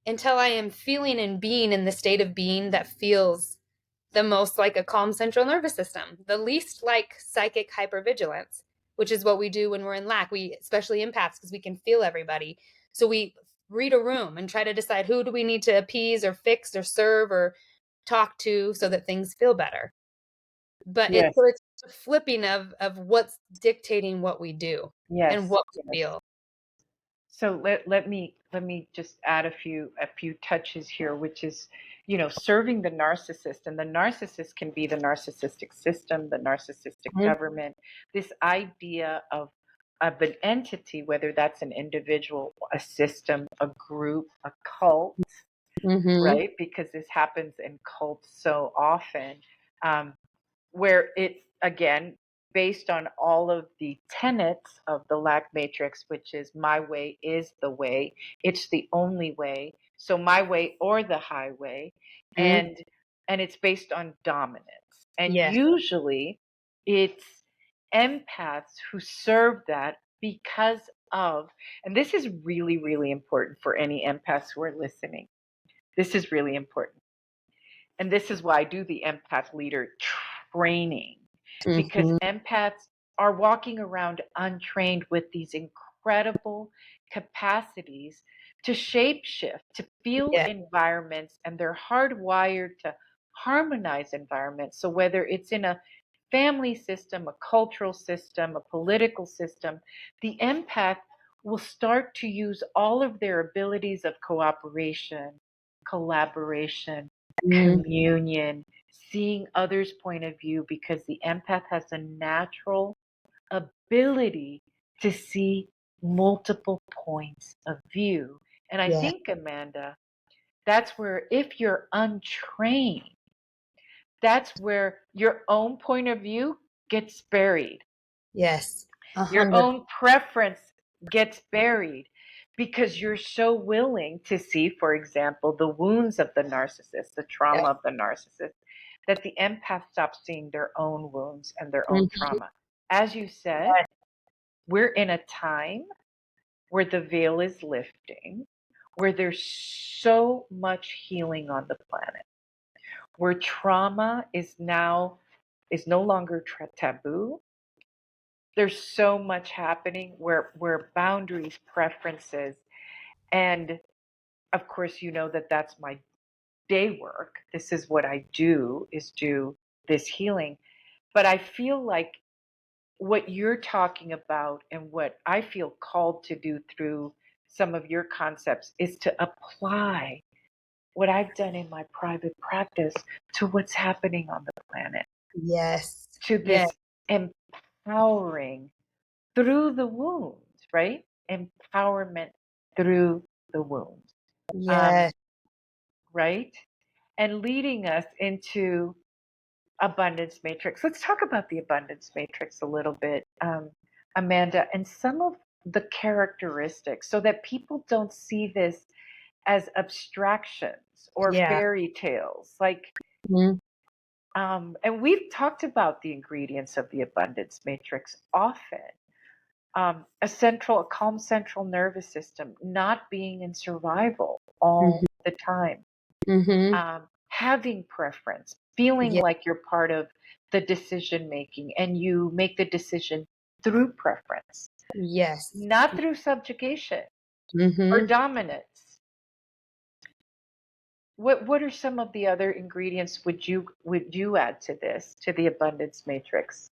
until I am feeling and being in the state of being that feels the most like a calm central nervous system, the least like psychic hypervigilance, which is what we do when we're in lack. We, especially empaths, because we can feel everybody. So we read a room and try to decide, who do we need to appease or fix or serve or talk to so that things feel better. But Yes. it's a flipping of what's dictating what we do and Yes. what we Yes. feel. So let me just add a few touches here, which is, serving the narcissist, and the narcissist can be the narcissistic system, the narcissistic government, this idea of an entity, whether that's an individual, a system, a group, a cult, Mm-hmm. right? Because this happens in cults so often, um, where it's again based on all of the tenets of the lack matrix, which is my way is the way, it's the only way, so my way or the highway, Mm-hmm. and it's based on dominance, and Yeah. usually it's empaths who serve that because of, and this is really really important for any empaths who are listening, this is really important. And this is why I do the empath leader training, because Mm-hmm. empaths are walking around untrained with these incredible capacities to shape shift, to feel Yeah. environments, and they're hardwired to harmonize environments. So whether it's in a family system, a cultural system, a political system, the empath will start to use all of their abilities of cooperation, collaboration, Mm, communion, seeing others' point of view, because the empath has a natural ability to see multiple points of view. And I yeah. think, Amanda, that's where, if you're untrained, that's where your own point of view gets buried. Yes. Your 100. own preference gets buried because you're so willing to see, for example, the wounds of the narcissist, the Yeah. trauma of the narcissist, that the empath stops seeing their own wounds and their own Mhm. trauma. As you said, we're in a time where the veil is lifting, where there's so much healing on the planet, where trauma is no longer taboo. There's so much happening where boundaries, preferences, and of course, you know that that's my day work. This is what I do, is do this healing. But I feel like what you're talking about and what I feel called to do through some of your concepts is to apply what I've done in my private practice to what's happening on the planet, Yes. to Yeah. this empowering through the wounds, right? Empowerment through the wounds, Yeah. um, right? And leading us into abundance matrix. Let's talk about the abundance matrix a little bit, Amanda, and some of the characteristics so that people don't see this as abstractions or Yeah. fairy tales. Like, Mhm. and we've talked about the ingredients of the abundance matrix often. A calm central nervous system, not being in survival all Mhm. the time, Mhm. having preference, feeling Yeah. like you're part of the decision making and you make the decision through preference, Yes. not through subjugation or Mhm. dominance. What are some of the other ingredients would you add to this, to the abundance matrix,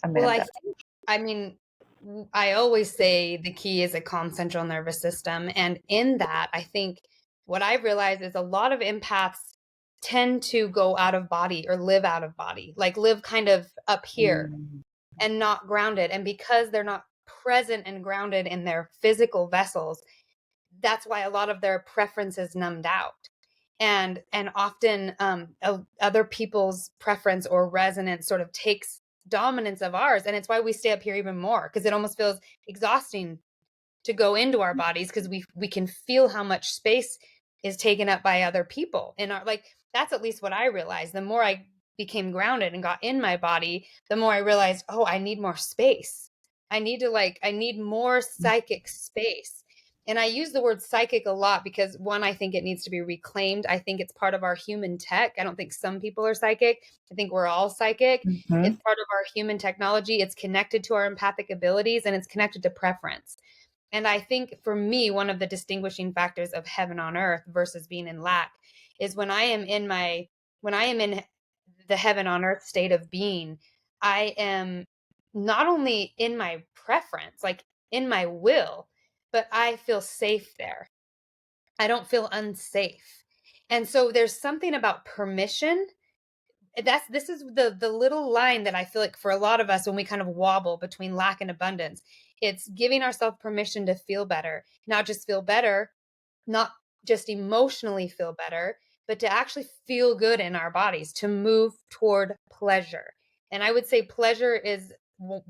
Well, Amanda? I mean, I always say the key is a calm central nervous system. And in that, I think what I've realized is a lot of empaths tend to go out of body or live out of body, like live kind of up here Mm, and not grounded. And because they're not present and grounded in their physical vessels, that's why a lot of their preferences numbed out. And often other people's preference or resonance sort of takes dominance of ours, and it's why we stay up here even more, because it almost feels exhausting to go into our bodies, because we can feel how much space is taken up by other people in our, like, that's at least what I realized. The more I became grounded and got in my body, the more I realized, oh, I need more space. I need more psychic space. And I use the word psychic a lot because, one, I think it needs to be reclaimed. I think it's part of our human tech. I don't think some people are psychic. I think we're all psychic. It's mhm, part of our human technology. It's connected to our empathic abilities, and it's connected to preference. And I think for me, one of the distinguishing factors of heaven on earth versus being in lack is when I am in the heaven on earth state of being, I am not only in my preference, like in my will, but I feel safe there. I don't feel unsafe. And so there's something about permission. This is the little line that I feel like for a lot of us, when we kind of wobble between lack and abundance, it's giving ourselves permission to feel better, not just feel better, not just emotionally feel better, but to actually feel good in our bodies, to move toward pleasure. And I would say pleasure is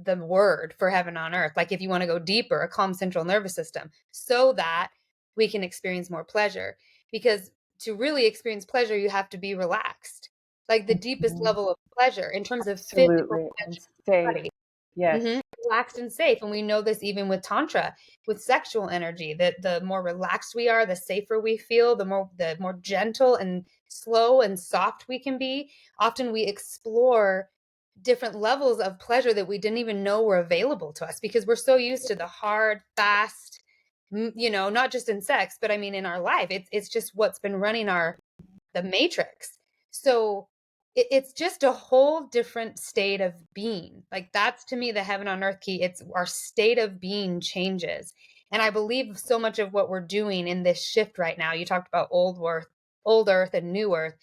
the word for heaven on earth. Like, if you want to go deeper, a calm central nervous system, so that we can experience more pleasure. Because to really experience pleasure, you have to be relaxed, like the deepest mhm. level of pleasure in terms of physical Absolutely, and pleasure in the safe. body. Yes. Relaxed and safe. And we know this even with Tantra, with sexual energy, that the more relaxed we are, the safer we feel, the more gentle and slow and soft we can be. Often we explore different levels of pleasure that we didn't even know were available to us because we're so used to the hard, fast, not just in sex, but I mean in our life. It's just what's been running the matrix. So it's just a whole different state of being. Like that's to me the heaven on earth key. It's our state of being changes. And I believe so much of what we're doing in this shift right now, you talked about old earth and new earth,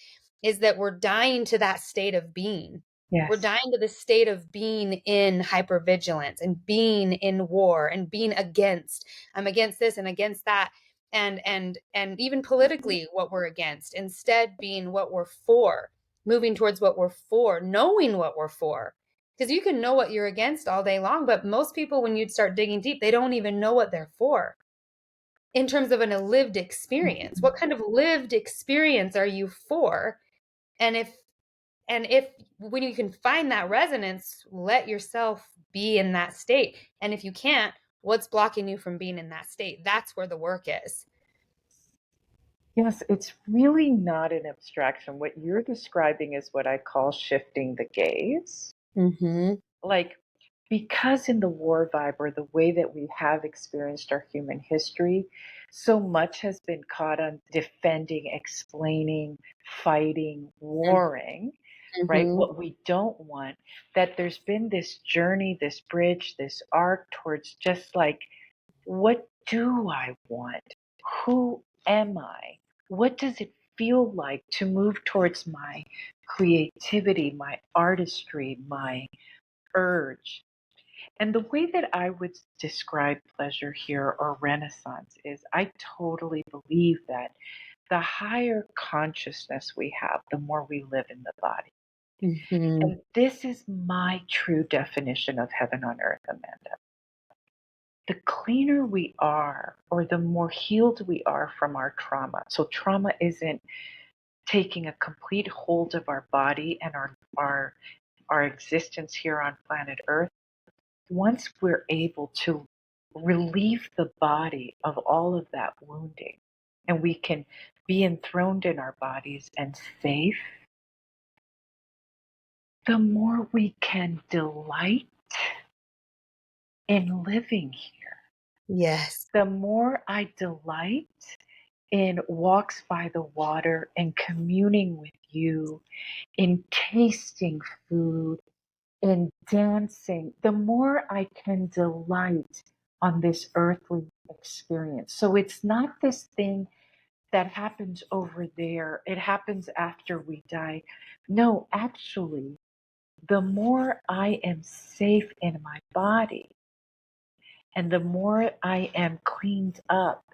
is that we're dying to that state of being. We're Yes. dying to the state of being in hypervigilance and being in war and being against. I'm against this and against that, and even politically what we're against, instead being what we're for, moving towards what we're for, knowing what we're for. Because you can know what you're against all day long, but most people, when you start digging deep, they don't even know what they're for in terms of a lived experience. What kind of lived experience are you for? And if and if when you can find that resonance, let yourself be in that state. And if you can't, what's blocking you from being in that state? That's where the work is. Yes, it's really not an abstraction. What you're describing is what I call shifting the gaze. Mm-hmm. Like, because in the war vibe, or the way that we have experienced our human history, so much has been caught on defending, explaining, fighting, warring, right? Mm-hmm. What we don't want, that there's been this journey, this bridge, this arc towards just like, what do I want? Who am I? What does it feel like to move towards my creativity, my artistry, my urge? And the way that I would describe pleasure here, or renaissance, is I totally believe that the higher consciousness we have, the more we live in the body. Mm-hmm. And this is my true definition of heaven on earth, Amanda. The cleaner we are, or the more healed we are from our trauma. So trauma isn't taking a complete hold of our body and our existence here on planet Earth. Once we're able to relieve the body of all of that wounding, and we can be enthroned in our bodies and safe, the more we can delight in living here. Yes. The more I delight in walks by the water and communing with you, in tasting food, in dancing, the more I can delight on this earthly experience. So it's not this thing that happens over there, it happens after we die. No, actually, the more I am safe in my body, and the more I am cleaned up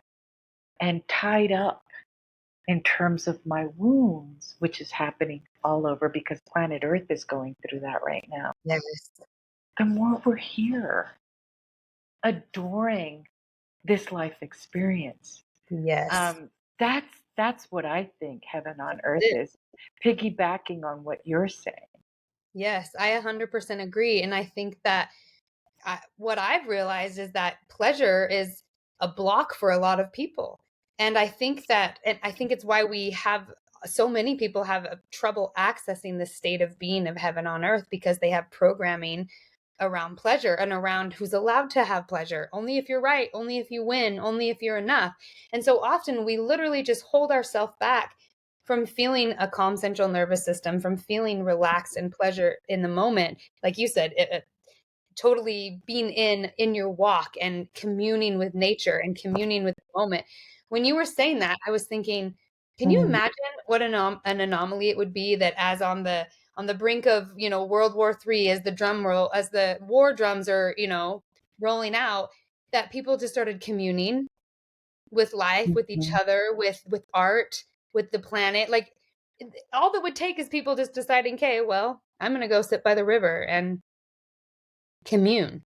and tied up in terms of my wounds, which is happening all over because planet Earth is going through that right now, Yes. the more we're here adoring this life experience. Yes. Um, that's what I think heaven on earth It- is, piggybacking on what you're saying. yes, I 100% agree. And I think that what I've realized is that pleasure is a block for a lot of people. And I think it's why we have so many people have trouble accessing the state of being of heaven on earth, because they have programming around pleasure and around who's allowed to have pleasure. Only if you're right, only if you win, only if you're enough. And so often we literally just hold ourselves back from feeling a calm central nervous system, from feeling relaxed and pleasure in the moment. Like you said, totally being in your walk and communing with nature and communing with the moment. When you were saying that, I was thinking, can you Mm. imagine what an anomaly it would be that as on the brink of World War III, as the drum roll, as the war drums are rolling out, that people just started communing with life, with each Mhm. other, with art, with the planet. Like all that would take is people just deciding, okay, well, I'm gonna go sit by the river and commune.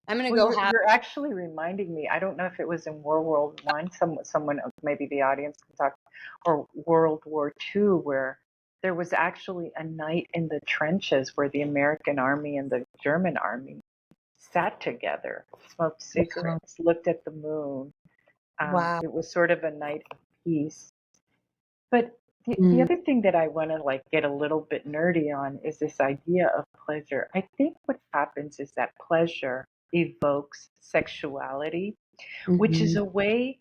I'm gonna Well, go you're have. you're actually reminding me. I don't know if it was in World War One. Someone, maybe the audience can talk, or World War II, where there was actually a night in the trenches where the American army and the German army sat together, smoked Wow. cigarettes, looked at the moon. Wow. It was sort of a night of peace. But The other thing that I want to like get a little bit nerdy on is this idea of pleasure. I think what happens is that pleasure evokes sexuality, which is Mm-hmm. a way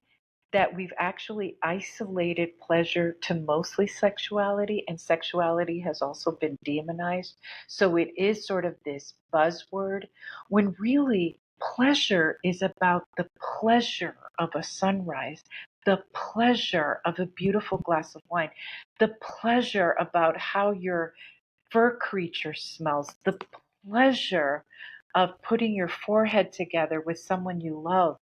that we've actually isolated pleasure to mostly sexuality, and sexuality has also been demonized. So it is sort of this buzzword when really pleasure is about the pleasure of a sunrise, the pleasure of a beautiful glass of wine, the pleasure about how your fur creature smells, the pleasure of putting your forehead together with someone you love.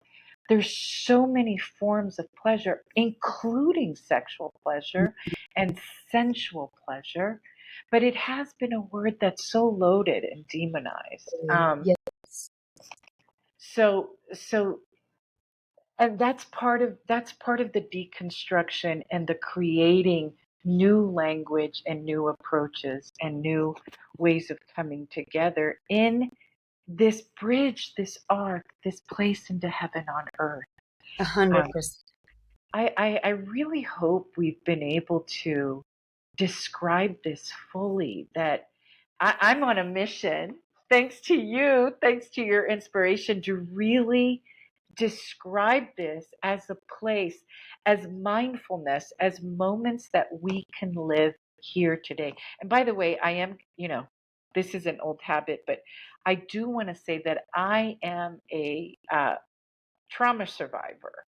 There's so many forms of pleasure, including sexual pleasure and sensual pleasure, but it has been a word that's so loaded and demonized. Yes. So, and that's part of the deconstruction and the creating new language and new approaches and new ways of coming together in this bridge, this arc, this place into heaven on earth. Um, 100%. I really hope we've been able to describe this fully, that I'm on a mission, thanks to you, thanks to your inspiration, to really describe this as a place, as mindfulness, as moments that we can live here today. And by the way, I am, this is an old habit, but I do want to say that I am a trauma survivor,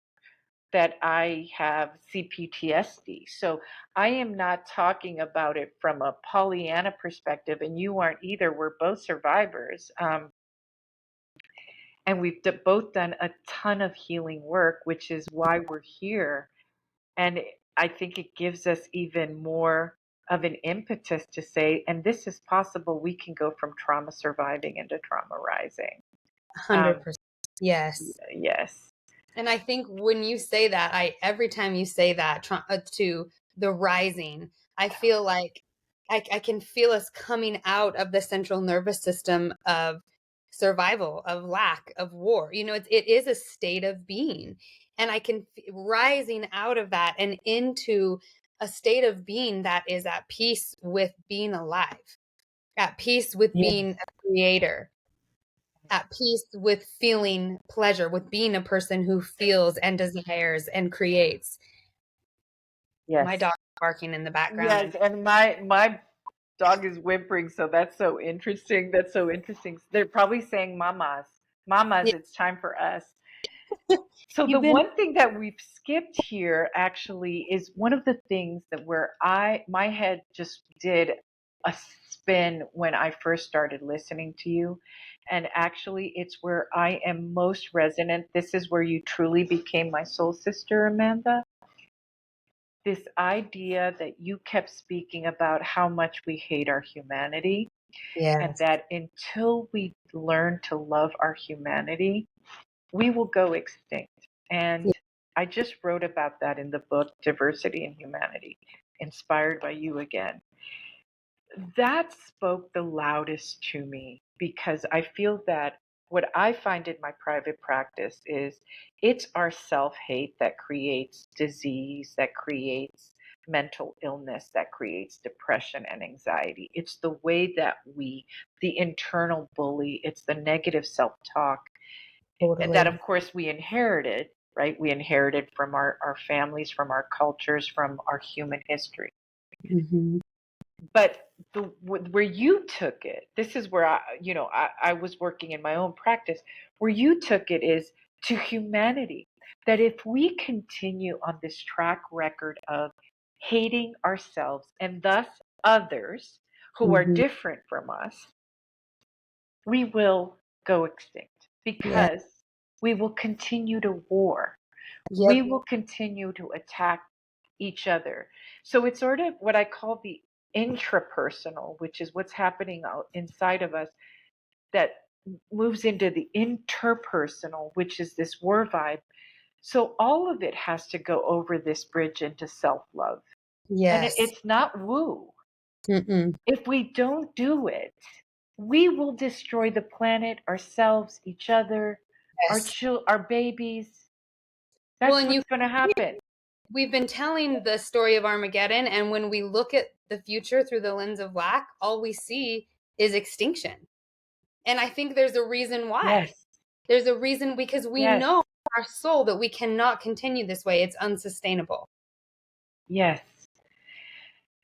that I have CPTSD. So I am not talking about it from a Pollyanna perspective, and you aren't either. We're both survivors. And we've both done a ton of healing work, which is why we're here. And I think it gives us even more of an impetus to say, and this is possible, we can go from trauma surviving into trauma rising. 100%. Yes. Yes. And I think when you say that, every time you say that to the rising, I feel like I can feel us coming out of the central nervous system of survival, of lack, of war. It is a state of being, and I can rising out of that and into a state of being that is at peace with being alive, at peace with being Yes. a creator, at peace with feeling pleasure, with being a person who feels and desires and creates. My Yes. dog barking in the background. Yes. And my dog is whimpering, so that's so interesting. That's so interesting. They're probably saying mamas. Mamas, Yeah, it's time for us. So the you've been one thing that we've skipped here actually is one of the things that where my head just did a spin when I first started listening to you. And actually it's where I am most resonant. This is where you truly became my soul sister, Amanda. This idea that you kept speaking about how much we hate our humanity, and yes. that until we learn to love our humanity, we will go extinct. And Yeah. I just wrote about that in the book Diversity and Humanity, inspired by you again. That spoke the loudest to me because I feel that what I find in my private practice is it's our self hate that creates disease, that creates mental illness, that creates depression and anxiety. It's the way that the internal bully, it's the negative self talk that, Totally. of course, we inherited, right? We inherited from our families, from our cultures, from our human history. Hmm. But where you took it, this is where I was working in my own practice. Where you took it is to humanity. That if we continue on this track record of hating ourselves and thus others who are Hmm. different from us, we will go extinct Yeah. because we will continue to war. We Yep. will continue to attack each other. So it's sort of what I call the intrapersonal, which is what's happening out inside of us, that moves into the interpersonal, which is this war vibe. So all of it has to go over this bridge into self love. And Yes. it's not woo. Mm-mm. If we don't do it, we will destroy the planet, ourselves, each other, Yes. our babies. Well, That's and you what's going to happen. we've been telling the story of Armageddon, and when we look at the future through the lens of lack, all we see is extinction. And I think there's a reason why. Yes. There's a reason, because we Yes. know in our soul that we cannot continue this way. It's unsustainable. Yes.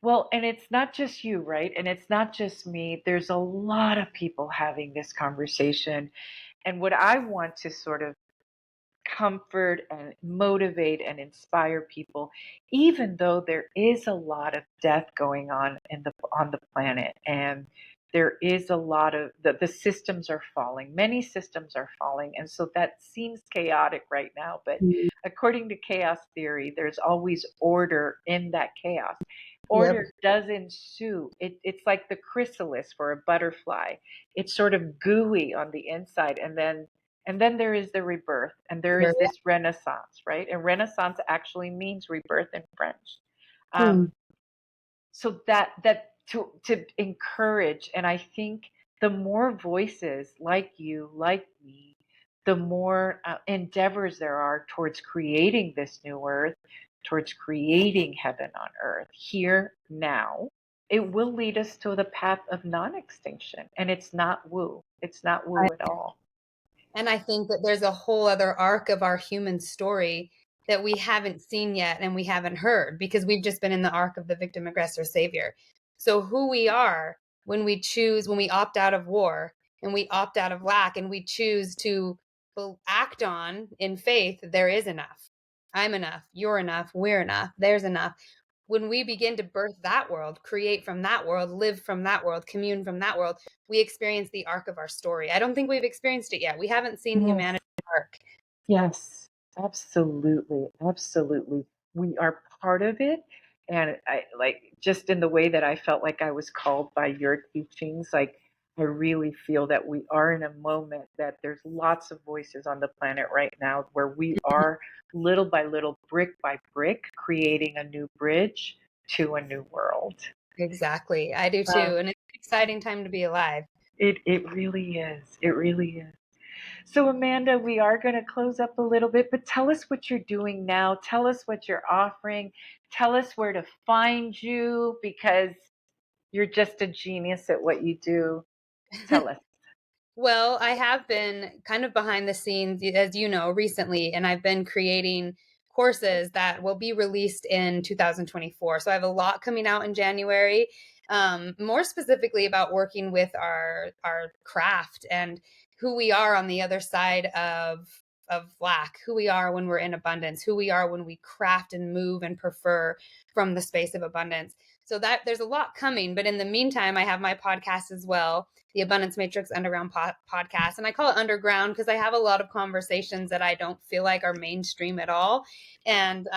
Well, and it's not just you, right? And it's not just me. There's a lot of people having this conversation. And what I want to sort of comfort and motivate and inspire people, even though there is a lot of death going on the planet, and there is a lot of the systems are falling, many systems are falling, and so that seems chaotic right now, but Mm. according to chaos theory, there's always order in that chaos. Yep. Order does ensue. It's like the chrysalis for a butterfly. It's sort of gooey on the inside, and then there is the rebirth, and there is this renaissance, right? And renaissance actually means rebirth in French. Hmm. So that to encourage, and I think the more voices like you, like me, the more endeavors there are towards creating this new earth, towards creating heaven on earth here now. It will lead us to the path of non-extinction, and it's not woo. It's not woo at all. And I think that there's a whole other arc of our human story that we haven't seen yet and we haven't heard, because we've just been in the arc of the victim, aggressor, savior. So who we are when we choose, when we opt out of war and we opt out of lack and we choose to act on in faith, there is enough. I'm enough. You're enough. We're enough. There's enough. When we begin to birth that world, create from that world, live from that world, commune from that world, we experience the arc of our story. I don't think we've experienced it yet. We haven't seen Yes. humanity's arc. Yes, absolutely, absolutely. We are part of it. And I like just in the way that I felt like I was called by your teachings, like I really feel that we are in a moment that there's lots of voices on the planet right now where we are little by little, brick by brick, creating a new bridge to a new world. Exactly. I do too. And it's an exciting time to be alive. It really is. It really is. So, Amanda, we are going to close up a little bit, but tell us what you're doing now. Tell us what you're offering. Tell us where to find you because you're just a genius at what you do. Tell us. Well, I have been kind of behind the scenes, as you know, recently, and I've been creating courses that will be released in 2024. So I have a lot coming out in January, more specifically about working with our craft and who we are on the other side of lack, who we are when we're in abundance, who we are when we craft and move and prefer from the space of abundance. So that there's a lot coming, but in the meantime, I have my podcast as well, the Abundance Matrix Underground podcast. And I call it underground because I have a lot of conversations that I don't feel like are mainstream at all. And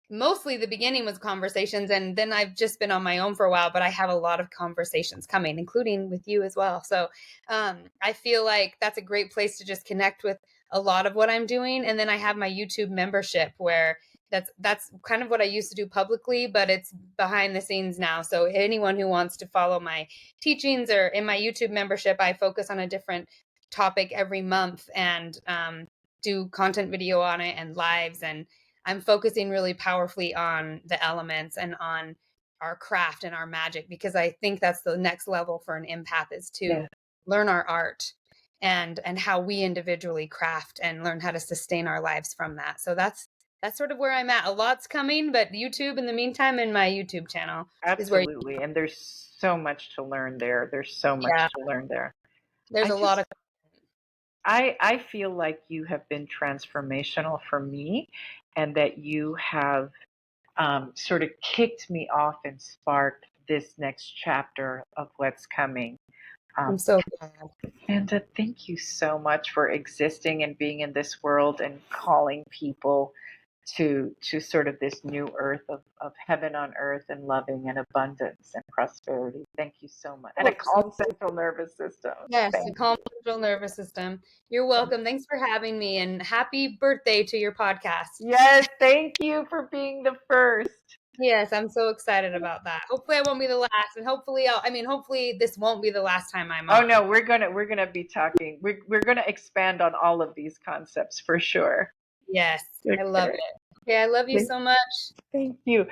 mostly the beginning was conversations. And then I've just been on my own for a while, but I have a lot of conversations coming, including with you as well. So I feel like that's a great place to just connect with a lot of what I'm doing. And then I have my YouTube membership where that's kind of what I used to do publicly, but it's behind the scenes now. So anyone who wants to follow my teachings, or in my YouTube membership, I focus on a different topic every month and do content video on it and lives. And I'm focusing really powerfully on the elements and on our craft and our magic, because I think that's the next level for an empath, is to Yeah, learn our art and how we individually craft and learn how to sustain our lives from that. So that's sort of where I'm at. A lot's coming, but YouTube in the meantime, and my YouTube channel is where, absolutely. And there's so much to learn there. There's so yeah, much to learn there. there's I a lot just of. I feel like you have been transformational for me and that you have sort of kicked me off and sparked this next chapter of what's coming. I'm Um, so glad. Amanda, thank you so much for existing and being in this world and calling people to sort of this new earth of heaven on earth and loving and abundance and prosperity. Thank you so much. And a Oh, calm central nervous system. yes, the Thank calm you. central nervous system. You're welcome. Thanks for having me, and happy birthday to your podcast. Yes, thank you for being the first. Yes, I'm so excited about that. Hopefully I won't be the last, and hopefully this won't be the last time I'm Oh on. no, we're gonna be talking. We're gonna expand on all of these concepts for sure. Yes, I love Okay. it. Okay, I love you so much. Thank you.